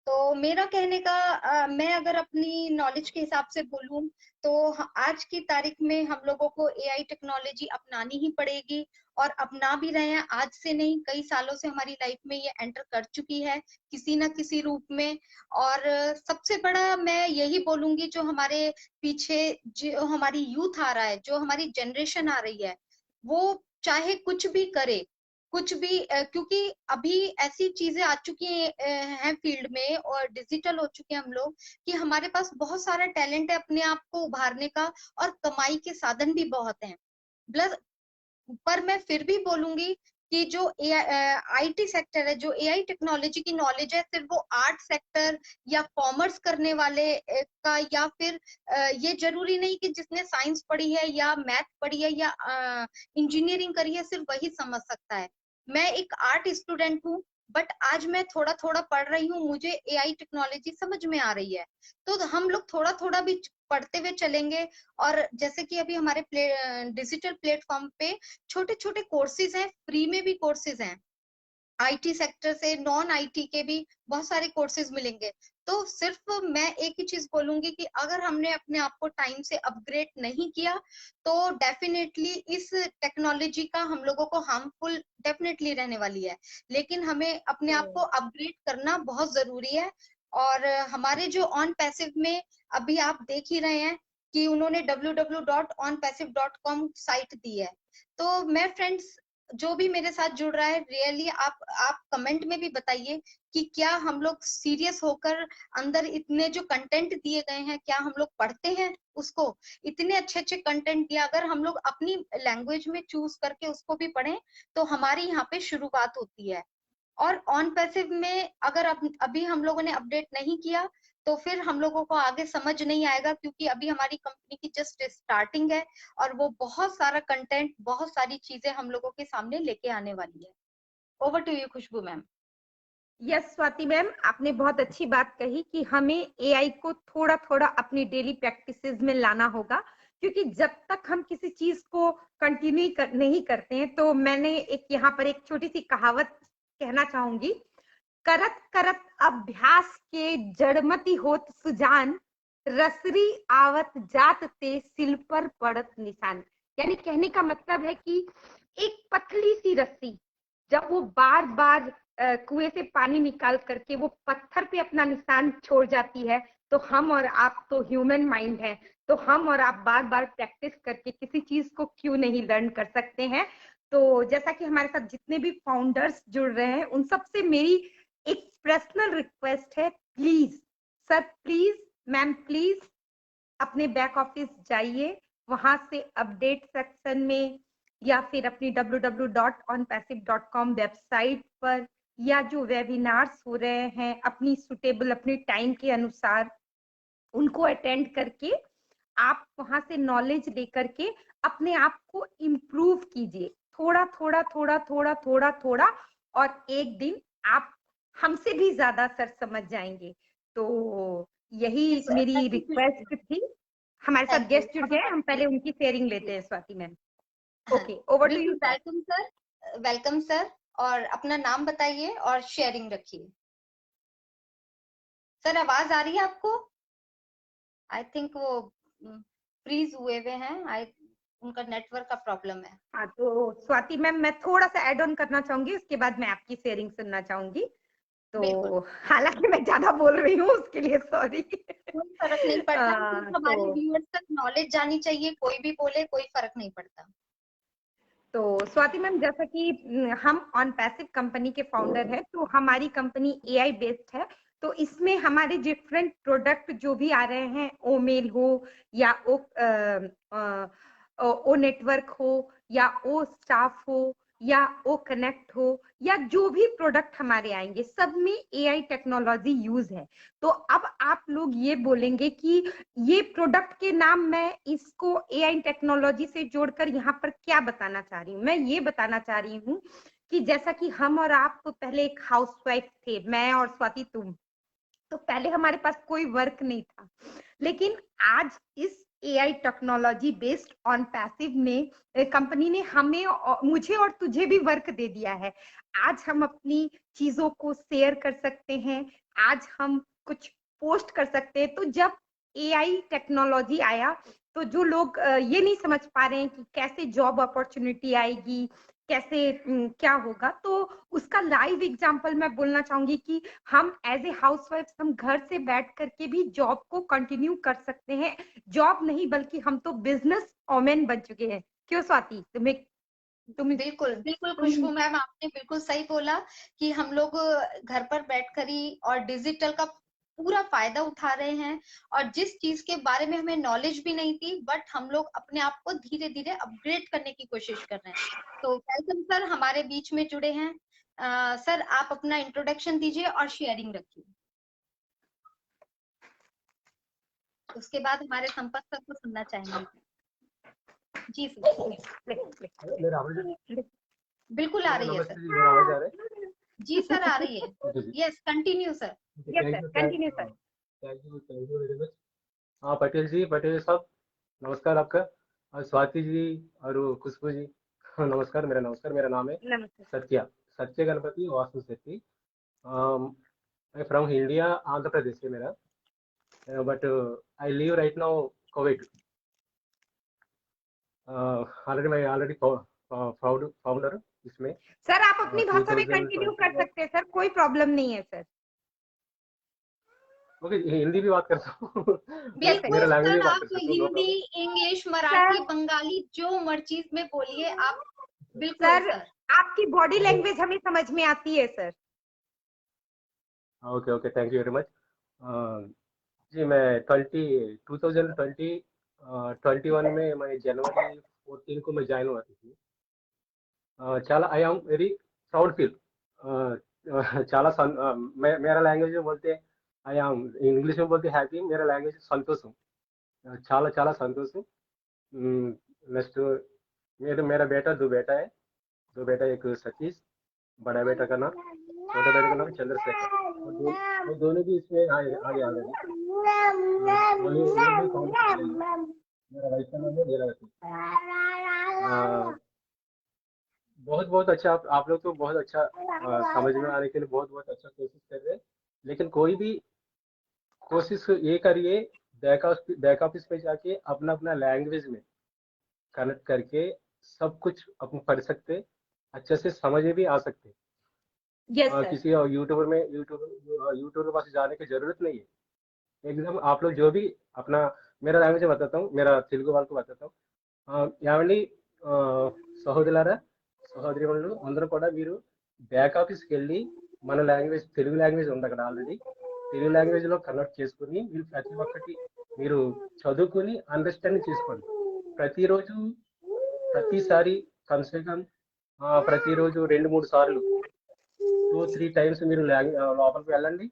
तो मेरा कहने का मैं अगर अपनी नॉलेज के हिसाब से बोलूं तो आज की तारीख में हम लोगों को एआई टेक्नोलॉजी अपनानी ही पड़ेगी और अपना भी रहे हैं। आज से नहीं, कई सालों से हमारी लाइफ में ये एंटर कर चुकी है किसी ना किसी रूप में। और सबसे बड़ा मैं यही बोलूंगी, जो हमारे पीछे जो हमारी यूथ आ रहा है, जो हमारी जनरेशन आ रही है, वो चाहे कुछ भी करे, कुछ भी क्योंकि अभी ऐसी चीजें आ चुकी हैं फील्ड में और डिजिटल हो चुके हैं हम लोग कि हमारे पास बहुत सारा टैलेंट है अपने आप को उभारने का और कमाई के साधन भी बहुत हैं। प्लस पर मैं फिर भी बोलूंगी कि जो आईटी सेक्टर है, जो एआई टेक्नोलॉजी की नॉलेज है, सिर्फ वो आर्ट सेक्टर या कॉमर्स करने वाले का, या फिर ये जरूरी नहीं कि जिसने साइंस पढ़ी है या मैथ पढ़ी है या इंजीनियरिंग करी है सिर्फ वही समझ सकता है। मैं एक आर्ट स्टूडेंट हूँ, बट आज मैं थोड़ा थोड़ा पढ़ रही हूँ, मुझे एआई टेक्नोलॉजी समझ में आ रही है। तो हम लोग थोड़ा थोड़ा भी पढ़ते हुए चलेंगे। और जैसे कि अभी हमारे डिजिटल प्लेटफॉर्म पे छोटे छोटे कोर्सेज हैं, फ्री में भी कोर्सेज हैं, आईटी सेक्टर से नॉन आईटी के भी बहुत सारे कोर्सेज मिलेंगे। तो सिर्फ मैं एक ही चीज बोलूंगी कि अगर हमने अपने आप को टाइम से अपग्रेड नहीं किया तो डेफिनेटली इस टेक्नोलॉजी का हम लोगों को हार्मफुल डेफिनेटली रहने वाली है। लेकिन हमें अपने आप को अपग्रेड करना बहुत जरूरी है। और हमारे जो ऑन पैसिव में अभी आप देख ही रहे हैं कि उन्होंने www.onpassive.com साइट दी है। तो मैं फ्रेंड्स जो भी मेरे साथ जुड़ रहा है, रियली आप कमेंट में भी बताइए कि क्या हम लोग सीरियस होकर अंदर इतने जो कंटेंट दिए गए हैं, क्या हम लोग पढ़ते हैं उसको? इतने अच्छे अच्छे कंटेंट दिया, अगर हम लोग अपनी लैंग्वेज में चूज करके उसको भी पढ़ें तो हमारी यहाँ पे शुरुआत होती है। और ऑन पैसिव में अगर अभी हम लोगों ने अपडेट नहीं किया तो फिर हम लोगों को आगे समझ नहीं आएगा, क्योंकि अभी हमारी कंपनी की जस्ट स्टार्टिंग है और वो बहुत सारा कंटेंट, बहुत सारी चीजें हम लोगों के सामने लेके आने वाली है। Over to you Khushboo ma'am. Yes Swati ma'am, आपने बहुत अच्छी बात कही कि हमें एआई को थोड़ा थोड़ा अपनी डेली प्रैक्टिसेस में लाना होगा, क्योंकि जब तक हम किसी चीज को कंटिन्यू नहीं करते हैं, तो मैंने यहाँ पर एक छोटी सी कहावत कहना चाहूंगी, करत करत अभ्यास के जड़मती होत सुजान, रसरी आवत जात ते सिल पर पड़त निशान। यानी कहने का मतलब है कि एक पतली सी रस्सी जब वो बार बार कुएं से पानी निकाल करके वो पत्थर पे अपना निशान छोड़ जाती है, तो हम और आप तो ह्यूमन माइंड है, तो हम और आप बार बार प्रैक्टिस करके किसी चीज को क्यों नहीं लर्न कर सकते हैं। तो जैसा कि हमारे साथ जितने भी फाउंडर्स जुड़ रहे हैं, उन सबसे मेरी एक पर्सनल रिक्वेस्ट है, please sir, please ma'am, please अपने बैक ऑफिस जाइए, वहां से अपडेट सेक्शन में या फिर अपनी www.onpassive.com वेबसाइट पर, या जो वेबिनार्स हो रहे हैं अपनी सुटेबल अपने टाइम के अनुसार उनको अटेंड करके आप वहां से नॉलेज लेकर के अपने आप को इम्प्रूव कीजिए, थोड़ा थोड़ा थोड़ा थोड़ा थोड़ा थोड़ा, और एक दिन आप हमसे भी ज्यादा सर समझ जाएंगे। तो यही मेरी रिक्वेस्ट थी। हमारे साथ गेस्ट जुड़ गए, हम पहले उनकी शेयरिंग लेते हैं Swati ma'am. Okay, over to you. Welcome sir, welcome sir, और अपना नाम बताइए और शेयरिंग रखिए। सर आवाज आ रही है आपको? आई थिंक वो फ्रीज हुए हैं, उनका नेटवर्क का प्रॉब्लम है। हाँ, तो स्वाति मैम मैं थोड़ा सा ऐड ऑन करना चाहूंगी, उसके बाद मैं आपकी शेयरिंग सुनना चाहूंगी। तो हालांकि मैं ज्यादा बोल रही हूँ, उसके लिए सॉरी। कोई फर्क नहीं पड़ता, हमारे व्यूअर्स तक नॉलेज जानी चाहिए, कोई भी बोले कोई फर्क नहीं पड़ता। तो स्वाति मैम, जैसा कि हम ऑन पैसिव कंपनी के फाउंडर हैं, तो हमारी कंपनी एआई बेस्ड है, तो इसमें हमारे डिफरेंट प्रोडक्ट जो भी आ रहे हैं, ओ मेल हो या ओ नेटवर्क हो या ओ स्टाफ हो या ओ कनेक्ट हो, या जो भी प्रोडक्ट हमारे आएंगे, सब में एआई टेक्नोलॉजी यूज है। तो अब आप लोग ये बोलेंगे कि ये प्रोडक्ट के नाम मैं इसको एआई टेक्नोलॉजी से जोड़कर यहाँ पर क्या बताना चाह रही हूँ? मैं ये बताना चाह रही हूँ कि जैसा कि हम और आप तो पहले एक हाउसवाइफ थे, मैं और स्वाति तुम, तो पहले हमारे पास कोई वर्क नहीं था, लेकिन आज इस AI technology based on passive में कंपनी ने हमें, मुझे और तुझे भी वर्क दे दिया है। आज हम अपनी चीजों को शेयर कर सकते हैं, आज हम कुछ पोस्ट कर सकते हैं। तो जब एआई टेक्नोलॉजी आया, तो जो लोग ये नहीं समझ पा रहे हैं कि कैसे जॉब अपॉर्चुनिटी आएगी, कैसे क्या होगा, तो उसका लाइव एग्जांपल मैं बोलना चाहूंगी कि हम एज ए हाउसवाइफ हम घर से बैठ करके भी जॉब को कंटिन्यू कर सकते हैं। जॉब नहीं बल्कि हम तो बिजनेस वोमेन बन चुके हैं। क्यों स्वाति, तुम बिल्कुल बिल्कुल खुशबू मैम, आपने बिल्कुल सही बोला कि हम लोग घर पर बैठकर ही और डिजिटल का पूरा फायदा उठा रहे हैं, और जिस चीज के बारे में हमें नॉलेज भी नहीं थी, बट हम लोग अपने आप को धीरे धीरे अपग्रेड करने की कोशिश कर रहे हैं। तो वेलकम सर, हमारे बीच में जुड़े हैं। सर आप अपना इंट्रोडक्शन दीजिए और शेयरिंग रखिए, उसके बाद हमारे संपर्क सर को सुनना चाहेंगे। जी सर, बिल्कुल आ रही है सर। जी सर आ रही है। Yes continue sir. Yes sir, continue sir. Thank you very much. हाँ पटेल साहब नमस्कार आपका, और स्वाति जी और खुशबू जी नमस्कार। मेरा नाम है सत्य गणपति वासु शेट्टी। मैं फ्रॉम इंडिया, आंध्र प्रदेश से मेरा, but I live right now Kuwait. Already founder इसमें। सर आप अपनी भाषा में कंटिन्यू कर सकते हैं सर, कोई प्रॉब्लम नहीं है सर। ओके, हिंदी भी बात करता हूँ। बिल्कुल सर, आप हिंदी, इंग्लिश, मराठी, बंगाली जो मर्जी में बोलिए आप। बिल्कुल सर सर। आपकी बॉडी लैंग्वेज हमें समझ में आती है sir. Okay okay, thank you very much. जी मैं 2021 में मैं जनवरी 14 को मैं ज्वाइन हुआ थी। చాలా I am very proud feel. చాలా मेरा लैंग्वेज में बोलते आई आम, इंग्लिश में बोलते हैप्पी, मेरा लैंग्वेज संतोषం। చాలా చాలా సంతోషం। नेक्स्ट मेरा बेटा, दो बेटा है, दो बेटा, एक सतीश, बड़ा बेटा का नाम, छोटा बेटा का नाम चंद्रशेखर। वो दोनों भी इसमें आगे आगे आ गए। मेरा वाइफ का नाम है लीलावती। बहुत बहुत अच्छा, आप लोग तो बहुत अच्छा समझ में आने के लिए बहुत बहुत अच्छा कोशिश कर रहे हैं। लेकिन कोई भी कोशिश ये करिए, बैक ऑफिस पे जाके अपना अपना लैंग्वेज में कनेक्ट करके सब कुछ अपन पढ़ सकते, अच्छे से समझ में भी आ सकते। Yes sir. किसी यूट्यूबर के पास जाने की जरूरत नहीं है। एकदम आप लोग जो भी अपना, मेरा लैंग्वेज बताता हूँ, मेरा తెలుగు వాళ్ళకు बताता हूँ। ఏమండి సహోదరులారా, సహోదరిమణులు అందరూ కూడా మీరు బ్యాక్ ఆఫీస్కి వెళ్ళి మన లాంగ్వేజ్, తెలుగు లాంగ్వేజ్ ఉంది అక్కడ ఆల్రెడీ, తెలుగు లాంగ్వేజ్ లో కన్వర్ట్ చేసుకుని మీరు ప్రతి ఒక్కటి మీరు చదువుకుని అండర్స్టాండింగ్ చేసుకోండి। ప్రతిరోజు ప్రతిసారి కమ్సే కమ్ ప్రతిరోజు 2-3 సార్లు 2-3 టైమ్స్ మీరు లోపలికి వెళ్ళండి,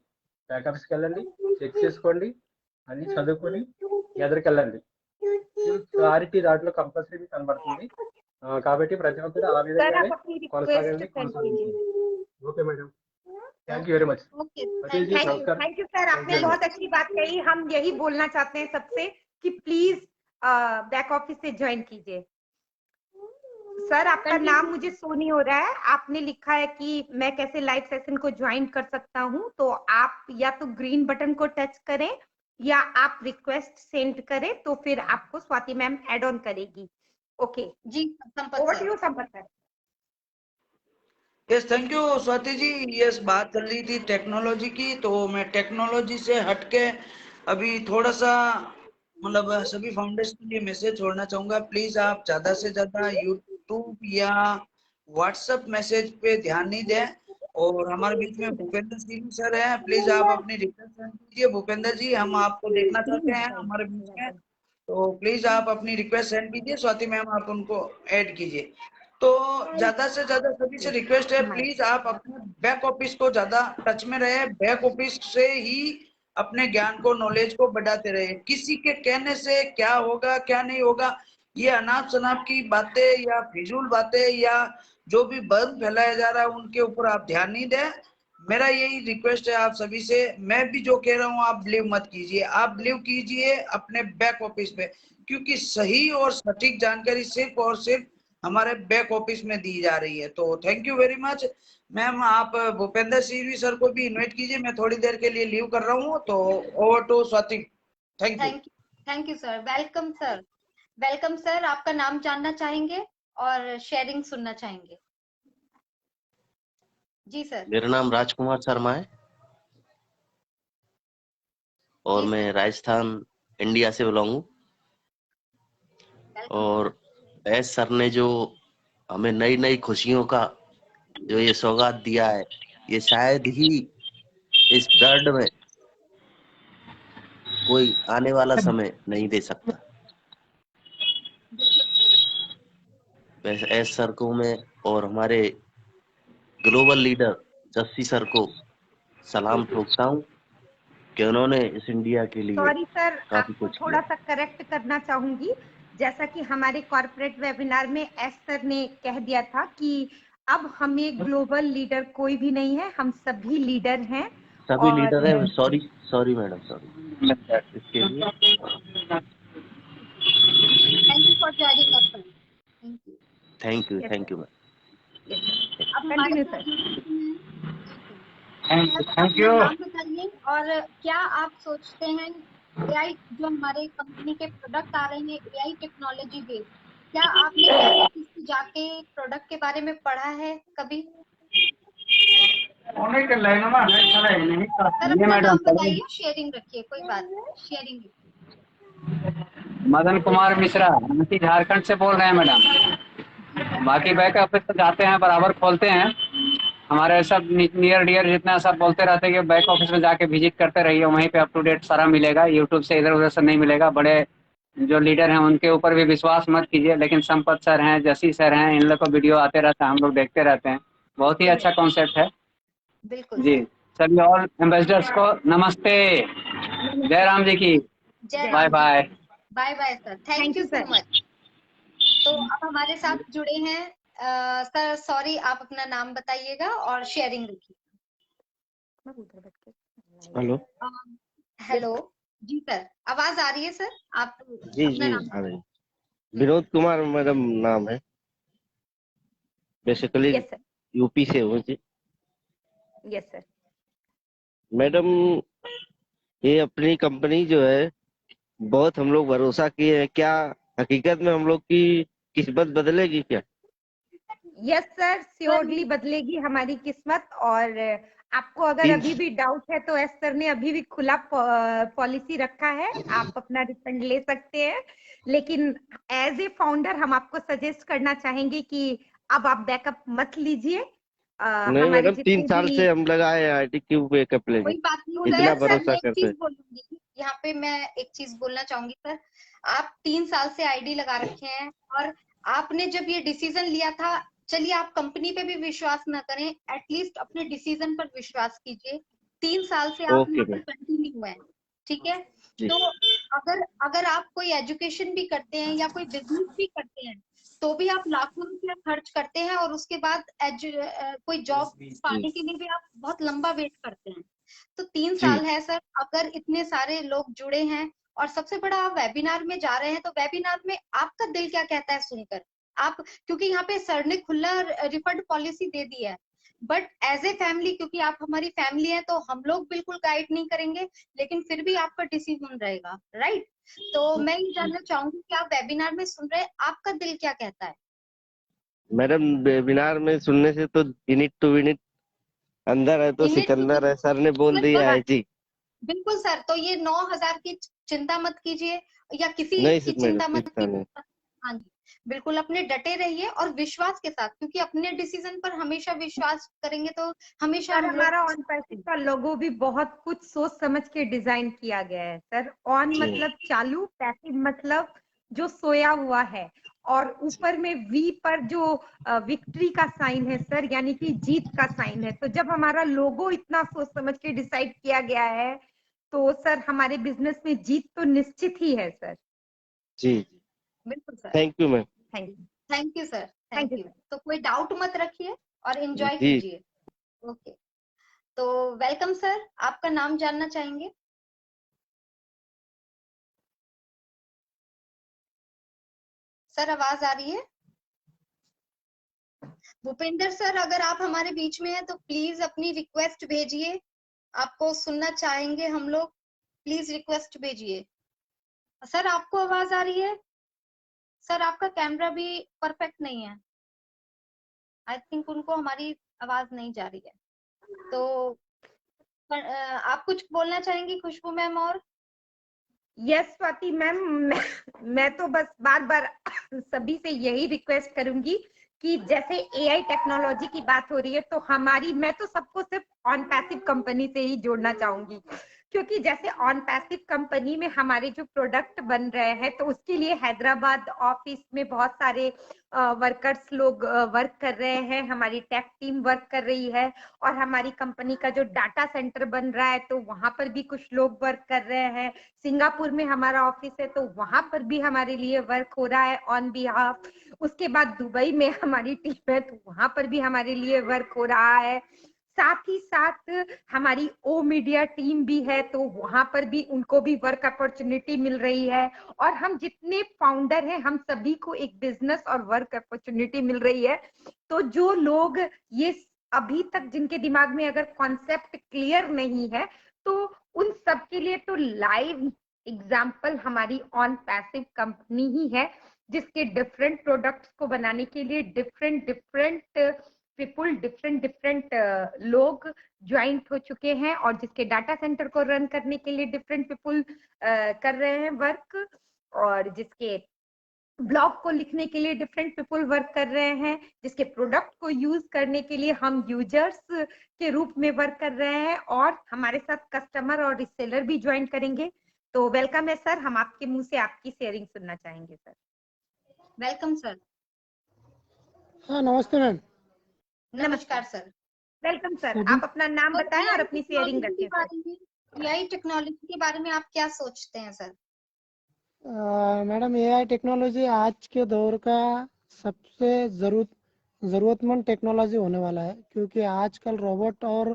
బ్యాక్ ఆఫీస్కి వెళ్ళండి, చెక్ చేసుకోండి, అన్ని చదువుకొని ఎదురుకెళ్ళండి। క్లారిటీ దాంట్లో కంపల్సరీ కనబడుతుంది। కాబట్టి ప్రతి ఒక్కరు ఆ విధంగానే కొనసాగండి। Okay madam, thank you very much. Thank you sir, आपने बहुत अच्छी बात कही। हम यही बोलना चाहते हैं सबसे कि प्लीज बैक ऑफिस से ज्वाइन कीजिए। सर आपका नाम मुझे शो नहीं हो रहा है, आपने लिखा है कि मैं कैसे लाइव सेशन को ज्वाइन कर सकता हूँ, तो आप या तो ग्रीन बटन को टच करें या आप रिक्वेस्ट सेंड करें, तो फिर आपको स्वाति मैम एड ऑन करेगी। Okay ji Sampat over sir. To you Sampat sir. Yes, thank you Swati ji. Yes, बात चल रही थी टेक्नोलॉजी की, तो मैं टेक्नोलॉजी से हटके अभी थोड़ा सा मतलब सभी फाउंडर्स के लिए मैसेज छोड़ना चाहूंगा। प्लीज आप ज्यादा से ज्यादा यूट्यूब या व्हाट्सएप मैसेज पे ध्यान नहीं दें। और हमारे बीच में भूपेंद्र सिंह सर हैं, प्लीज आप अपनी रिक्वेस्ट सेंड कीजिए। भूपेंद्र जी, हम आपको देखना चाहते हैं हमारे बीच में, तो प्लीज आप अपनी रिक्वेस्ट सेंड कीजिए। स्वाति मैम, आप उनको ऐड कीजिए। तो ज्यादा से ज्यादा सभी से रिक्वेस्ट है, प्लीज आप अपने बैक ऑफिस को ज्यादा टच में रहे, बैक ऑफिस से ही अपने ज्ञान को, नॉलेज को बढ़ाते रहे। किसी के कहने से क्या होगा क्या नहीं होगा, ये अनाप शनाप की बातें या फिजूल बातें या जो भी बर्म फैलाया जा रहा है उनके ऊपर आप ध्यान नहीं दें। मेरा यही रिक्वेस्ट है आप सभी से। मैं भी जो कह रहा हूँ आप बिलीव मत कीजिए, आप बिलीव कीजिए अपने बैक ऑफिस पे, क्योंकि सही और सटीक जानकारी सिर्फ और सिर्फ हमारे बैक ऑफिस में दी जा रही है। तो thank you very much ma'am. आप भूपेंद्र सिंह सर को भी इनवाइट कीजिए, मैं थोड़ी देर के लिए लीव कर रहा हूँ। तो over to Swati. Thank you sir. Welcome sir. Welcome sir, आपका नाम जानना चाहेंगे और शेयरिंग सुनना चाहेंगे। जी सर। मेरा नाम राजकुमार शर्मा है और मैं राजस्थान इंडिया से बिलोंग हूँ। और एस सर ने जो हमें नई नई खुशियों का जो ये सौगात दिया है, ये शायद ही इस वर्ल्ड में कोई आने वाला समय नहीं दे सकता। वैसे एस सर को मैं और हमारे ग्लोबल लीडर जस्सी सर को सलाम ठोकता हूँ कि उन्होंने इस इंडिया के लिए सॉरी सर, काफी आपको कुछ थोड़ा सा करेक्ट करना चाहूंगी। जैसा कि हमारे कॉर्पोरेट वेबिनार में एस सर ने कह दिया था कि अब हमें ग्लोबल लीडर कोई भी नहीं है, हम सभी लीडर हैं। सभी लीडर है। सॉरी मैडम, सॉरी इसके लिए। Thank you for joining us sir. Thank you ma'am. अब हमारे कंटिन्यू साथ थैंक यू। नाम बताइए और क्या आप सोचते हैं एआई जो हमारे कंपनी के प्रोडक्ट आ रहे हैं एआई टेक्नोलॉजी बेस्ड, क्या आपने ऑफिस में जाके प्रोडक्ट के बारे में पढ़ा है कभी? सर अपना नाम बताइए, शेयरिंग रखिए, कोई बात नहीं, शेयरिंग। मदन कुमार मिश्रा, झारखंड से बोल रहे हैं मैडम। बाकी बैक ऑफिस तो जाते हैं, बराबर खोलते हैं। हमारे सब नियर डियर जितना सब बोलते रहते हैं कि बैक ऑफिस में जाके विजिट करते रहिए, वहीं पे अप टू डेट सारा मिलेगा। यूट्यूब से इधर उधर से नहीं मिलेगा। बड़े जो लीडर हैं उनके ऊपर भी विश्वास मत कीजिए, लेकिन संपत सर हैं, जसी सर हैं, इन लोग को वीडियो आते रहता है, हम लोग देखते रहते हैं। बहुत ही अच्छा कॉन्सेप्ट है बिल्कुल जी। सभी ऑल एम्बेसडर्स को नमस्ते। जय राम जी की जय बाय राम जी बाय। की। Bye bye sir, thank you so much. तो अब हमारे साथ जुड़े हैं सर, सॉरी आप अपना नाम बताइएगा और शेयरिंग रखिए। हेलो हेलो जी सर, आवाज आ रही है सर? आप जी अपना जी नाम आ रही। विनोद कुमार मैडम नाम है, बेसिकली यूपी से हूँ जी। Yes sir. मैडम ये अपनी कंपनी जो है बहुत हम लोग भरोसा किए हैं, क्या हकीकत में हम लोग की किस्मत बदलेगी क्या? यस सर, श्योरली बदलेगी हमारी किस्मत। और आपको अगर अभी भी डाउट है तो एस सर ने अभी भी खुला पॉलिसी रखा है, आप अपना रिफंड ले सकते हैं। लेकिन एज ए फाउंडर हम आपको सजेस्ट करना चाहेंगे कि अब आप बैकअप मत लीजिए। नहीं हमारे मैडम, 3 जितने साल भी से हम लगाए हैं आईटी, क्यों बैकअप लेंगे? कोई बात नहीं इतना सर, भरोसा मैं एक करते चीज हैं। बोलूंगी यहाँ पे, मैं एक चीज बोलना चाहूंगी सर। आप 3 साल से आईडी लगा रखे हैं और आपने जब ये डिसीजन लिया था, चलिए आप कंपनी पे भी विश्वास ना करें, एटलीस्ट अपने डिसीजन पर विश्वास कीजिए। 3 साल से आप ओके यहाँ पर मैम। कंटिन्यू है, ठीक है? जी। तो अगर अगर आप कोई एजुकेशन भी करते हैं या कोई बिजनेस भी करते हैं तो भी आप लाखों रुपया खर्च करते हैं और उसके बाद कोई जॉब पाने के लिए भी आप बहुत लंबा वेट करते हैं। तो 3 जी साल है सर, अगर इतने सारे लोग जुड़े हैं और सबसे बड़ा आप वेबिनार में जा रहे हैं, तो वेबिनार में आपका दिल क्या कहता है सुनकर? आप, क्योंकि यहाँ पे सर ने खुला रिफंड पॉलिसी दे दी है, बट एज ए फैमिली, क्योंकि आप हमारी फैमिली है, तो हम लोग बिल्कुल गाइड नहीं करेंगे, लेकिन फिर भी आपका डिसीजन रहेगा, राइट? तो मैं ये जानना चाहूंगी कि आप वेबिनार में सुन रहे हैं, आपका दिल क्या कहता है? मैडम वेबिनार में सुनने से तो यूनिट टू यूनिट अंदर है तो सिकंदर है, सर ने बोल दिया है जी। बिल्कुल सर, तो ये 9,000 की चिंता मत कीजिए या किसी नहीं की मैडम, चिंता मत चिंता नहीं। कीजिए। हाँ जी, बिल्कुल अपने डटे रहिए और विश्वास के साथ, क्योंकि अपने डिसीजन पर हमेशा विश्वास करेंगे तो हमेशा सर हम हमारा लोग। ऑन पैसिव का लोगो भी बहुत कुछ सोच समझ के डिजाइन किया गया है सर। ऑन मतलब चालू, पैसिव मतलब जो सोया हुआ है, और ऊपर में वी पर जो विक्ट्री का साइन है सर, यानी कि जीत का साइन है। तो जब हमारा लोगो इतना सोच समझ के डिसाइड किया गया है तो सर हमारे बिजनेस में जीत तो निश्चित ही है सर। जी बिल्कुल sir, thank you ma'am. Thank you sir, thank you. तो कोई डाउट मत रखिए और एंजॉय जी कीजिए। ओके, तो वेलकम सर, आपका नाम जानना चाहेंगे? सर आवाज आ रही है? भूपेंद्र सर, अगर आप हमारे बीच में हैं तो प्लीज अपनी रिक्वेस्ट भेजिए, आपको सुनना चाहेंगे हम लोग, प्लीज रिक्वेस्ट भेजिए। सर आपको आवाज आ रही है? सर आपका कैमरा भी परफेक्ट नहीं है, आई थिंक उनको हमारी आवाज नहीं जा रही है। तो आप कुछ बोलना चाहेंगी खुशबू मैम? और यस स्वाति मैम, मैं तो बस बार बार सभी से यही रिक्वेस्ट करूंगी कि जैसे एआई टेक्नोलॉजी की बात हो रही है, तो मैं तो सबको सिर्फ ऑन पैसिव कंपनी से ही जोड़ना चाहूंगी, क्योंकि जैसे ऑन पैसिव कंपनी में हमारे जो प्रोडक्ट बन रहे हैं, तो उसके लिए हैदराबाद ऑफिस में बहुत सारे वर्कर्स लोग वर्क कर रहे हैं, हमारी टेक टीम वर्क कर रही है, और हमारी कंपनी का जो डाटा सेंटर बन रहा है तो वहां पर भी कुछ लोग वर्क कर रहे हैं। सिंगापुर में हमारा ऑफिस है तो वहां पर भी हमारे लिए वर्क हो रहा है ऑन बिहाफ। उसके बाद दुबई में हमारी टीम है तो वहां पर भी हमारे लिए वर्क हो रहा है। साथ ही साथ हमारी ओ मीडिया टीम भी है तो वहां पर भी उनको भी वर्क अपॉर्चुनिटी मिल रही है। और हम जितने फाउंडर हैं हम सभी को एक बिजनेस और वर्क अपॉर्चुनिटी मिल रही है। तो जो लोग ये अभी तक जिनके दिमाग में अगर कॉन्सेप्ट क्लियर नहीं है, तो उन सब के लिए तो लाइव एग्जाम्पल हमारी ऑन पैसिव कंपनी ही है, जिसके डिफरेंट प्रोडक्ट्स को बनाने के लिए डिफरेंट पीपुल, डिफरेंट लोग ज्वाइंट हो चुके हैं, और जिसके डाटा सेंटर को रन करने के लिए डिफरेंट पीपुल कर रहे हैं वर्क, और जिसके ब्लॉग को लिखने के लिए डिफरेंट पीपल वर्क कर रहे हैं, जिसके प्रोडक्ट को यूज करने के लिए हम यूजर्स के रूप में वर्क कर रहे हैं, और हमारे साथ कस्टमर और रिसेलर भी ज्वाइन करेंगे। तो वेलकम है सर, हम आपके मुंह से आपकी शेयरिंग सुनना चाहेंगे सर। Welcome sir. हाँ नमस्ते मैम। नमस्कार सर। वेलकम सर, आप अपना नाम बताएं और अपनी शेयरिंग रखें सर। एआई टेक्नोलॉजी के बारे में आप क्या सोचते हैं सर? मैडम एआई टेक्नोलॉजी आज के दौर का सबसे जरूरतमंद टेक्नोलॉजी होने वाला है, क्योंकि आजकल रोबोट और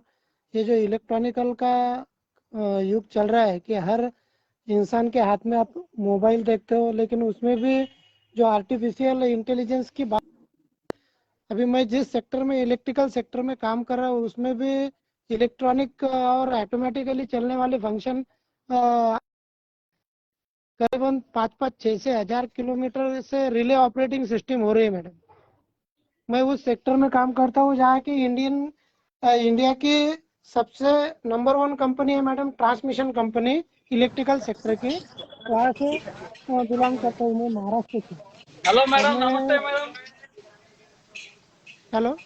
ये जो इलेक्ट्रॉनिकल का युग चल रहा है कि हर इंसान के हाथ में आप मोबाइल देखते हो, लेकिन उसमें भी जो आर्टिफिशियल इंटेलिजेंस की बात, अभी मैं जिस सेक्टर में इलेक्ट्रिकल सेक्टर में काम कर रहा हूँ उसमें भी इलेक्ट्रॉनिक और ऑटोमेटिकली चलने वाले फंक्शन करीबन 5-6 से 1000 किलोमीटर से रिले ऑपरेटिंग सिस्टम हो रही है मैडम। मैं उस सेक्टर में काम करता हूँ जहाँ की इंडिया की सबसे नंबर 1 कंपनी है madam, transmission company electrical sector की, वहाँ से बिलोंग करता हूँ मैं, महाराष्ट्र से। हेलो मैडम, नमस्ते मैडम। हेलो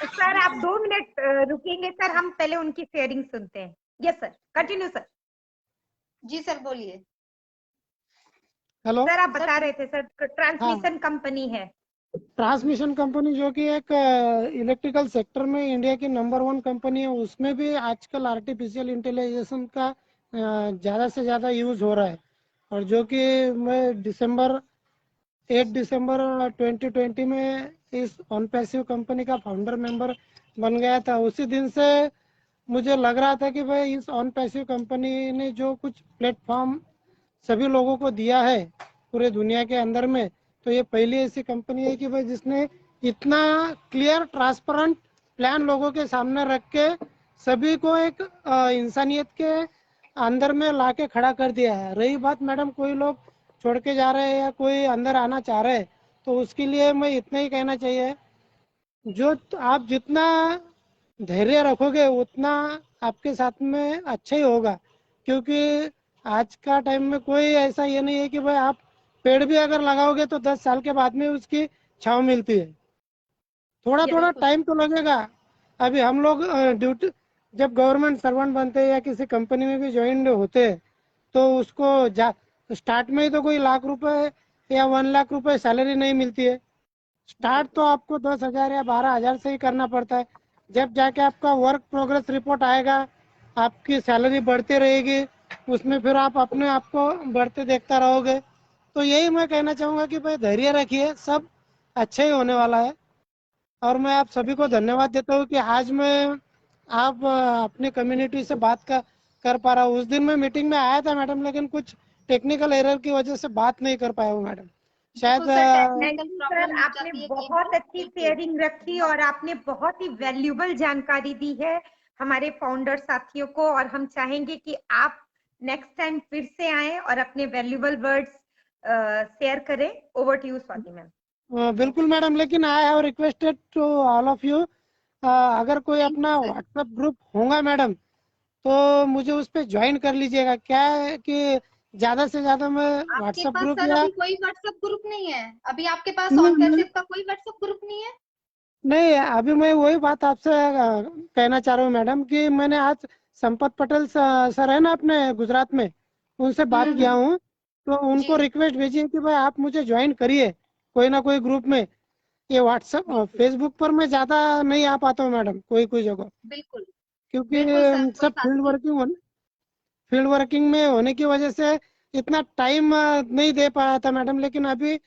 सर, आप 2 मिनट रुकेंगे सर, हम पहले उनकी शेयरिंग सुनते हैं। Yes sir, continue sir. जी सर बोलिए। हेलो सर, आप बता रहे थे सर, ट्रांसमिशन कंपनी है। ट्रांसमिशन कंपनी जो कि एक इलेक्ट्रिकल सेक्टर में इंडिया की नंबर 1 कंपनी है, उसमें भी आजकल आर्टिफिशियल इंटेलिजेंस का ज़्यादा से ज़्यादा यूज हो रहा है। और जो कि मैं 8 दिसंबर 2020 में इस ऑनपैसिव कंपनी का फाउंडर मेंबर बन गया था। उसी दिन से मुझे लग रहा था कि भाई इस ऑनपैसिव कंपनी ने जो कुछ प्लेटफॉर्म सभी लोगों को दिया है पूरे दुनिया के अंदर में, तो ये पहली ऐसी कंपनी है कि भाई जिसने इतना क्लियर ट्रांसपेरेंट प्लान लोगों के सामने रख के सभी को एक इंसानियत के अंदर में लाके खड़ा कर दिया है। रही बात मैडम कोई लोग छोड़ के जा रहे हैं या कोई अंदर आना चाह रहे हैं, तो उसके लिए मैं इतना ही कहना चाहिए, जो आप जितना धैर्य रखोगे उतना आपके साथ में अच्छा ही होगा। क्योंकि आज का टाइम में कोई ऐसा ये नहीं है कि भाई आप पेड़ भी अगर लगाओगे तो 10 साल के बाद में उसकी छांव मिलती है। थोड़ा टाइम तो लगेगा। अभी हम लोग ड्यूटी जब गवर्नमेंट सर्वेंट बनते हैं या किसी कंपनी में भी ज्वाइन होते हैं, तो उसको स्टार्ट में ही तो कोई लाख रुपए या 1 लाख रुपए सैलरी नहीं मिलती है। स्टार्ट तो आपको 10,000 या 12,000 से ही करना पड़ता है। जब जाके आपका वर्क प्रोग्रेस रिपोर्ट आएगा, आपकी सैलरी बढ़ती रहेगी, उसमें फिर आप अपने आप को बढ़ते देखता रहोगे। तो यही मैं कहना चाहूँगा कि भाई धैर्य रखिए, सब अच्छा ही होने वाला है। और मैं आप सभी को धन्यवाद देता हूँ कि आज मैं आप अपनी कम्युनिटी से बात कर पा रहा हूँ। उस दिन मैं मीटिंग में आया था मैडम, लेकिन कुछ टेक्निकल एरर की वजह से बात नहीं कर पाया हूँ मैडम। शायद सर, आपने बहुत अच्छी शेयरिंग रखी और आपने बहुत ही वैल्यूबल जानकारी दी है हमारे फाउंडर साथियों को, और हम चाहेंगे कि आप नेक्स्ट टाइम फिर से आएं और अपने वैल्यूबल वर्ड्स शेयर करें। Over to you Swati ma'am. बिल्कुल मैडम, लेकिन I have requested to all of you, अगर कोई अपना व्हाट्सएप ग्रुप होगा मैडम तो मुझे उस पर ज्वाइन कर लीजिएगा। क्या है कि ज्यादा से ज्यादा मैं व्हाट्सएप ग्रुप या अभी कोई व्हाट्सएप ग्रुप नहीं है? अभी आपके पास ऑनपैसिव का कोई व्हाट्सएप ग्रुप नहीं है? नहीं, अभी मैं वही बात आपसे कहना चाह रहा हूँ मैडम कि मैंने आज संपत पटेल सर है ना अपने गुजरात में, उनसे बात किया हूँ, तो उनको रिक्वेस्ट भेजी है कि भाई आप मुझे ज्वाइन करिए कोई ना कोई ग्रुप में। ये व्हाट्सएप फेसबुक पर मैं ज्यादा नहीं आ पाता हूँ मैडम, कोई जगह, बिल्कुल, क्योंकि सब फील्ड वर्किंग में होने की वजह से इतना टाइम नहीं दे पाया था मैडम। लेकिन अभी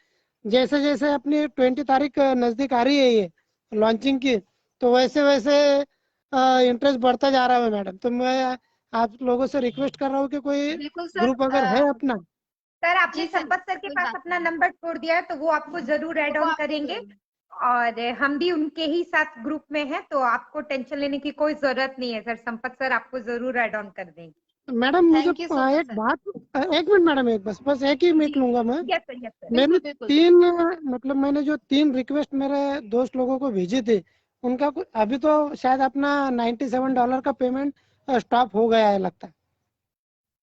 जैसे जैसे अपनी 20 तारीख नजदीक आ रही है ये लॉन्चिंग की, तो वैसे वैसे इंटरेस्ट बढ़ता जा रहा है मैडम। तो मैं आप लोगों से रिक्वेस्ट कर रहा हूँ कि कोई ग्रुप अगर है अपना। सर, आपने संपत सर के पास अपना नंबर छोड़ दिया है, तो वो आपको जरूर ऐड ऑन करेंगे, और हम भी उनके ही साथ ग्रुप में हैं, तो आपको टेंशन लेने की कोई जरूरत नहीं है सर। संपत सर आपको जरूर ऐड ऑन कर देंगे। मैडम मुझे एक बात, एक मिनट मैडम, बस एक ही मिनट लूंगा मैं। मैंने जो 3 रिक्वेस्ट मेरे दोस्त लोगों को भेजे थे, उनका अभी तो शायद अपना $97 का पेमेंट स्टॉप हो गया है लगता है।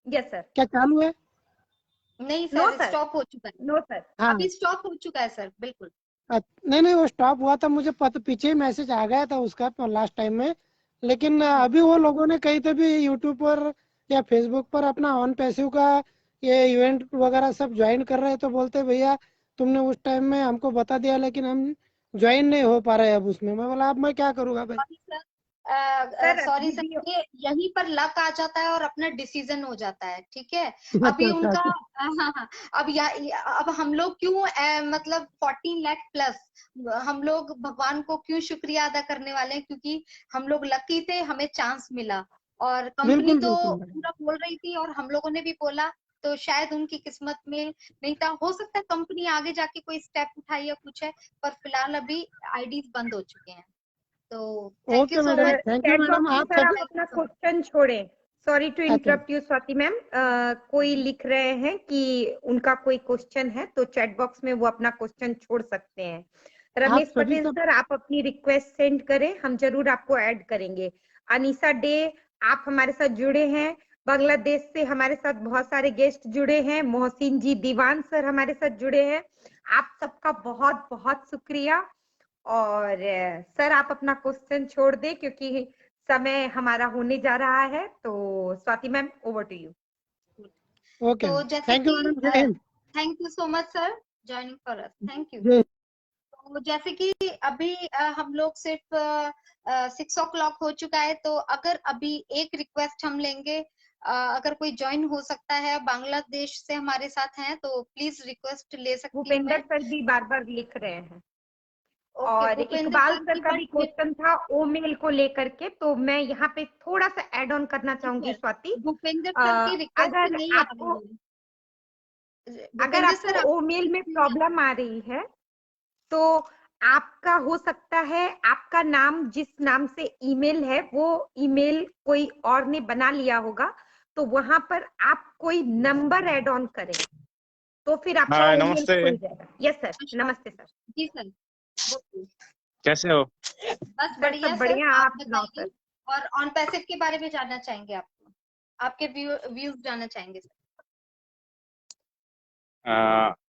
Yes sir. क्या चालू है? नहीं नो सर, सर, स्टॉप हो चुका है। No sir. हाँ अभी स्टॉप हो चुका है सर, बिल्कुल। नहीं नहीं, वो स्टॉप हुआ था, मुझे पीछे ही मैसेज आ गया था उसका लास्ट टाइम में। लेकिन अभी वो लोगों ने कहीं तो भी यूट्यूब पर या फेसबुक पर अपना ऑन पैसिव का ये इवेंट वगैरह सब ज्वाइन कर रहे हैं, तो बोलते भैया तुमने उस टाइम में हमको बता दिया लेकिन हम ज्वाइन नहीं हो पा रहे अब उसमें। मैं बोला अब मैं क्या करूँगा भाई। सॉरी अभी सर, भी ये यहीं पर लक आ जाता है और अपना डिसीजन हो जाता है, ठीक है। अभी अच्छा उनका अच्छा। हाँ, अब हम लोग क्यों मतलब 14 लाख प्लस हम लोग भगवान को क्यों शुक्रिया अदा करने वाले हैं, क्योंकि हम लोग लकी थे, हमें चांस मिला। और कंपनी बिल्कुल तो बिल्कुल मैडम। पूरा बोल रही थी और हम लोगों ने भी बोला, तो शायद उनकी किस्मत में नहीं था। हो सकता है कंपनी आगे जाके कोई स्टेप उठाई या कुछ है, पर फिलहाल अभी आईडीज बंद हो चुके हैं। तो thank you okay so madam, much. Thank you chat madam. Box में आप सर आप सभी अपना क्वेश्चन छोड़ें। सॉरी टू अच्छा इंटरप्ट यू स्वाति मैम, कोई लिख रहे हैं कि उनका कोई क्वेश्चन है, तो चैट बॉक्स में वो अपना क्वेश्चन छोड़ सकते हैं। आप रमेश सभी पटेल सब सर, आप अपनी रिक्वेस्ट सेंड करें, हम जरूर आपको ऐड करेंगे। अनीसा डे, आप हमारे साथ जुड़े हैं। बांग्लादेश से हमारे साथ बहुत सारे गेस्ट जुड़े हैं। मोहसिन जी दीवान सर हमारे साथ जुड़े हैं। आप सबका बहुत बहुत शुक्रिया। और सर आप अपना क्वेश्चन छोड़ दे क्योंकि समय हमारा होने जा रहा है। तो Swati ma'am, over to you. Okay, तो जैसे थैंक यू कि मैडम। जय हिंद। Thank you so much sir joining for us, thank you. जय तो जैसे कि अभी हम लोग सिर्फ 6 o'clock हो चुका है, तो अगर अभी एक रिक्वेस्ट हम लेंगे, अगर कोई ज्वाइन हो सकता है बांग्लादेश से हमारे साथ हैं, तो प्लीज रिक्वेस्ट ले सकती हूँ भूपेंद्र मैं। सर भी बार बार लिख रहे हैं। ओके और भूपेंद्र इकबाल सर सर की का भी बट क्वेश्चन था ओमेल को लेकर के, तो मैं यहाँ पे थोड़ा सा ऐड ऑन करना चाहूंगी सर, स्वाति। भूपेंद्र सर की रिक्वेस्ट अगर नहीं आ आपको रही है। अगर भूपेंद्र आपको सर ओमेल में प्रॉब्लम आ रही है, तो आपका हो सकता है आपका नाम जिस नाम से ईमेल है वो ईमेल कोई और ने बना लिया होगा, तो वहां पर आप कोई नंबर ऐड ऑन करें तो फिर आपका हाँ ओमेल नमस्ते। खुल जाएगा। यस सर, नमस्ते सर। जी सर, बोलिए। कैसे हो? बस सर बढ़िया सब सर, बढ़िया, आप आप सुनाओ बताइए। सर। और ऑन पैसिव के बारे में जानना चाहेंगे, आपको आपके व्यूज जानना चाहेंगे सर।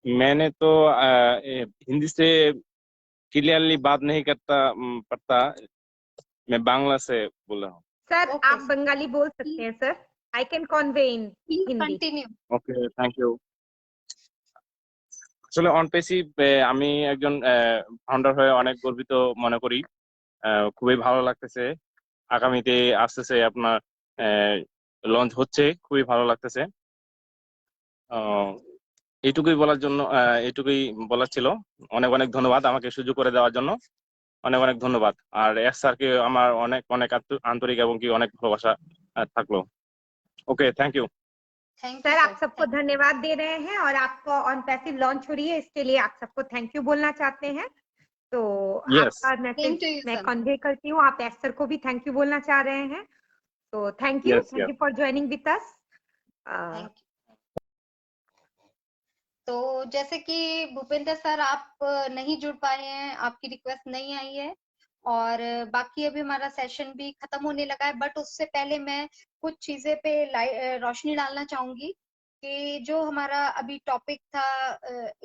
मैंने तो हिंदी से क्लियरली बात नहीं पड़ता। मैं बांग्ला से बोल रहा हूँ। सर ओके आप बंगाली बोल सकते हैं sir, I can convey in please Hindi. Continue. Okay, thank you. আসলে অনপেসিভ আমি একজন ফাউন্ডার হয়ে অনেক গর্বিত মনে করি। খুবই ভালো লাগতেছে। আগামীতে আসতেছে আপনার লঞ্চ হচ্ছে, খুবই ভালো লাগতেছে। এইটুকুই বলার ছিল। অনেক অনেক ধন্যবাদ আমাকে সুযোগ করে দেওয়ার জন্য। অনেক অনেক ধন্যবাদ। আর এস স্যারকে আমার অনেক অনেক আন্তরিক এবং কি অনেক ভালোবাসা থাকলো। ওকে, থ্যাংক ইউ। सर आप सबको धन्यवाद दे रहे हैं और आपको ऑन पैसिव लॉन्च हो रही है, इसके लिए आप सबको थैंक यू बोलना चाहते हैं। तो Yes. आपका मैसेज मैं कन्वे करती हूँ, आप एस सर को भी थैंक यू बोलना चाह रहे हैं। तो thank you Yes, yes. For joining with us. तो जैसे कि भूपेंद्र सर आप नहीं जुड़ पाए हैं, आपकी रिक्वेस्ट नहीं आई है, और बाकी अभी हमारा सेशन भी खत्म होने लगा है। बट उससे पहले मैं कुछ चीजें पे रोशनी डालना चाहूंगी कि जो हमारा अभी टॉपिक था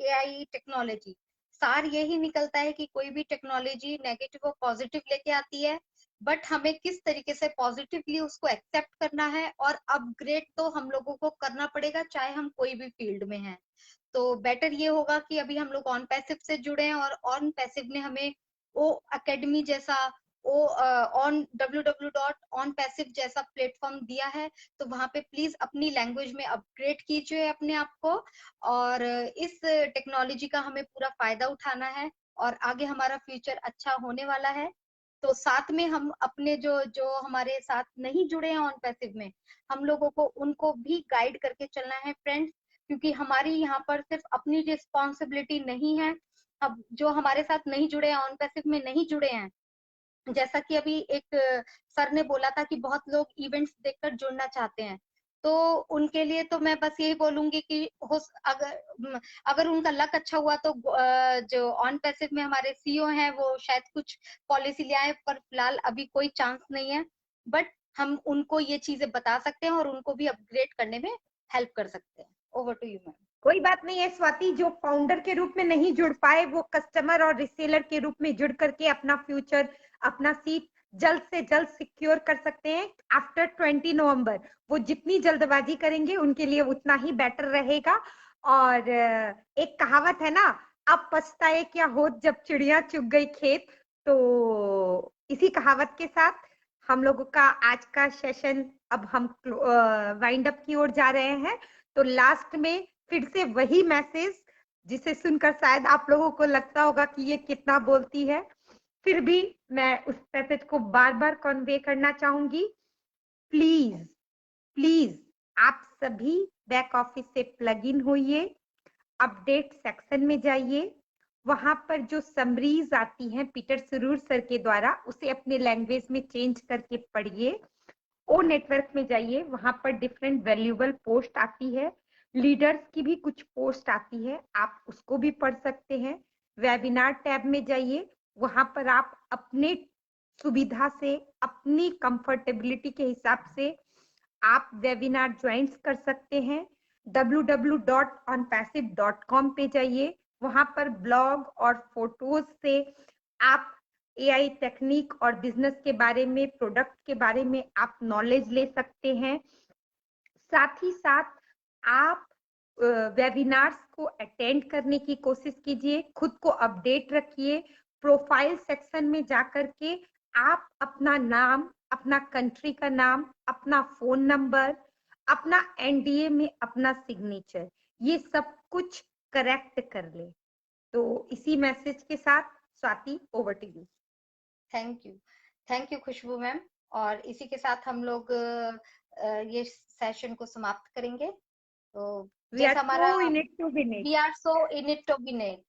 एआई टेक्नोलॉजी, सार यही निकलता है कि कोई भी टेक्नोलॉजी नेगेटिव और पॉजिटिव लेके आती है, बट हमें किस तरीके से पॉजिटिवली उसको एक्सेप्ट करना है और अपग्रेड तो हम लोगों को करना पड़ेगा, चाहे हम कोई भी फील्ड में हैं। तो बेटर ये होगा कि अभी हम लोग ऑन पैसिव से जुड़े हैं, और ऑन पैसिव ने हमें ओ अकेडमी जैसा ऑन www.onpassive जैसा प्लेटफॉर्म दिया है। तो वहां पे प्लीज अपनी लैंग्वेज में अपग्रेड कीजिए अपने आप को, और इस टेक्नोलॉजी का हमें पूरा फायदा उठाना है और आगे हमारा फ्यूचर अच्छा होने वाला है। तो साथ में हम अपने जो जो हमारे साथ नहीं जुड़े हैं ऑन पैसिव में, हम लोगों को उनको भी गाइड करके चलना है फ्रेंड्स, क्योंकि हमारी यहाँ पर सिर्फ अपनी रिस्पॉन्सिबिलिटी नहीं है। अब जो हमारे साथ नहीं जुड़े हैं, ऑन पैसिव में नहीं जुड़े हैं, जैसा कि अभी एक सर ने बोला था कि बहुत लोग इवेंट्स देखकर जुड़ना चाहते हैं, तो उनके लिए तो मैं बस यही बोलूंगी कि अगर उनका लक अच्छा हुआ तो जो ऑन पैसिव में हमारे सीईओ हैं वो शायद कुछ पॉलिसी ले आए, पर फिलहाल अभी कोई चांस नहीं है। बट हम उनको ये चीजें बता सकते हैं और उनको भी अपग्रेड करने में हेल्प कर सकते हैं। Over to you ma'am. कोई बात नहीं है स्वाति, जो फाउंडर के रूप में नहीं जुड़ पाए वो कस्टमर और रिसेलर के रूप में जुड़ करके अपना फ्यूचर, अपना सीट जल्द से जल्द सिक्योर कर सकते हैं आफ्टर 20 नवंबर। वो जितनी जल्दबाजी करेंगे उनके लिए उतना ही बेटर रहेगा। और एक कहावत है ना, अब पछताए क्या होत जब चिड़िया चुग गई खेत। तो इसी कहावत के साथ हम लोगों का आज का सेशन अब हम वाइंड अप की ओर जा रहे हैं। तो लास्ट में फिर से वही मैसेज जिसे सुनकर शायद आप लोगों को लगता होगा कि ये कितना बोलती है, फिर भी मैं उस मैसेज को बार बार कन्वे करना चाहूंगी। प्लीज प्लीज आप सभी बैक ऑफिस से प्लग इन होइए, अपडेट सेक्शन में जाइए, वहां पर जो समरीज आती हैं पीटर सरूर सर के द्वारा, उसे अपने लैंग्वेज में चेंज करके पढ़िए। ओ नेटवर्क में जाइए, वहां पर डिफरेंट वैल्यूएबल पोस्ट आती है, लीडर्स की भी कुछ पोस्ट आती है, आप उसको भी पढ़ सकते हैं। वेबिनार टैब में जाइए, वहां पर आप अपने सुविधा से, अपनी कंफर्टेबिलिटी के हिसाब से आप वेबिनार ज्वाइन कर सकते हैं। www.onpassive.com पे जाइए, वहां पर ब्लॉग और फोटोज से आप एआई टेक्निक और बिजनेस के बारे में, प्रोडक्ट के बारे में आप नॉलेज ले सकते हैं। साथ ही साथ आप वेबिनार्स को अटेंड करने की कोशिश कीजिए, खुद को अपडेट रखिए। प्रोफाइल सेक्शन में जाकर के आप अपना नाम, अपना कंट्री का नाम, अपना फोन नंबर, अपना एनडीए में अपना सिग्नेचर, ये सब कुछ करेक्ट कर ले। तो इसी मैसेज के साथ Swati, over to you. Thank you Khushboo ma'am. और इसी के साथ हम लोग ये सेशन को समाप्त करेंगे। तो जैसा हमारा we are so in it to win it.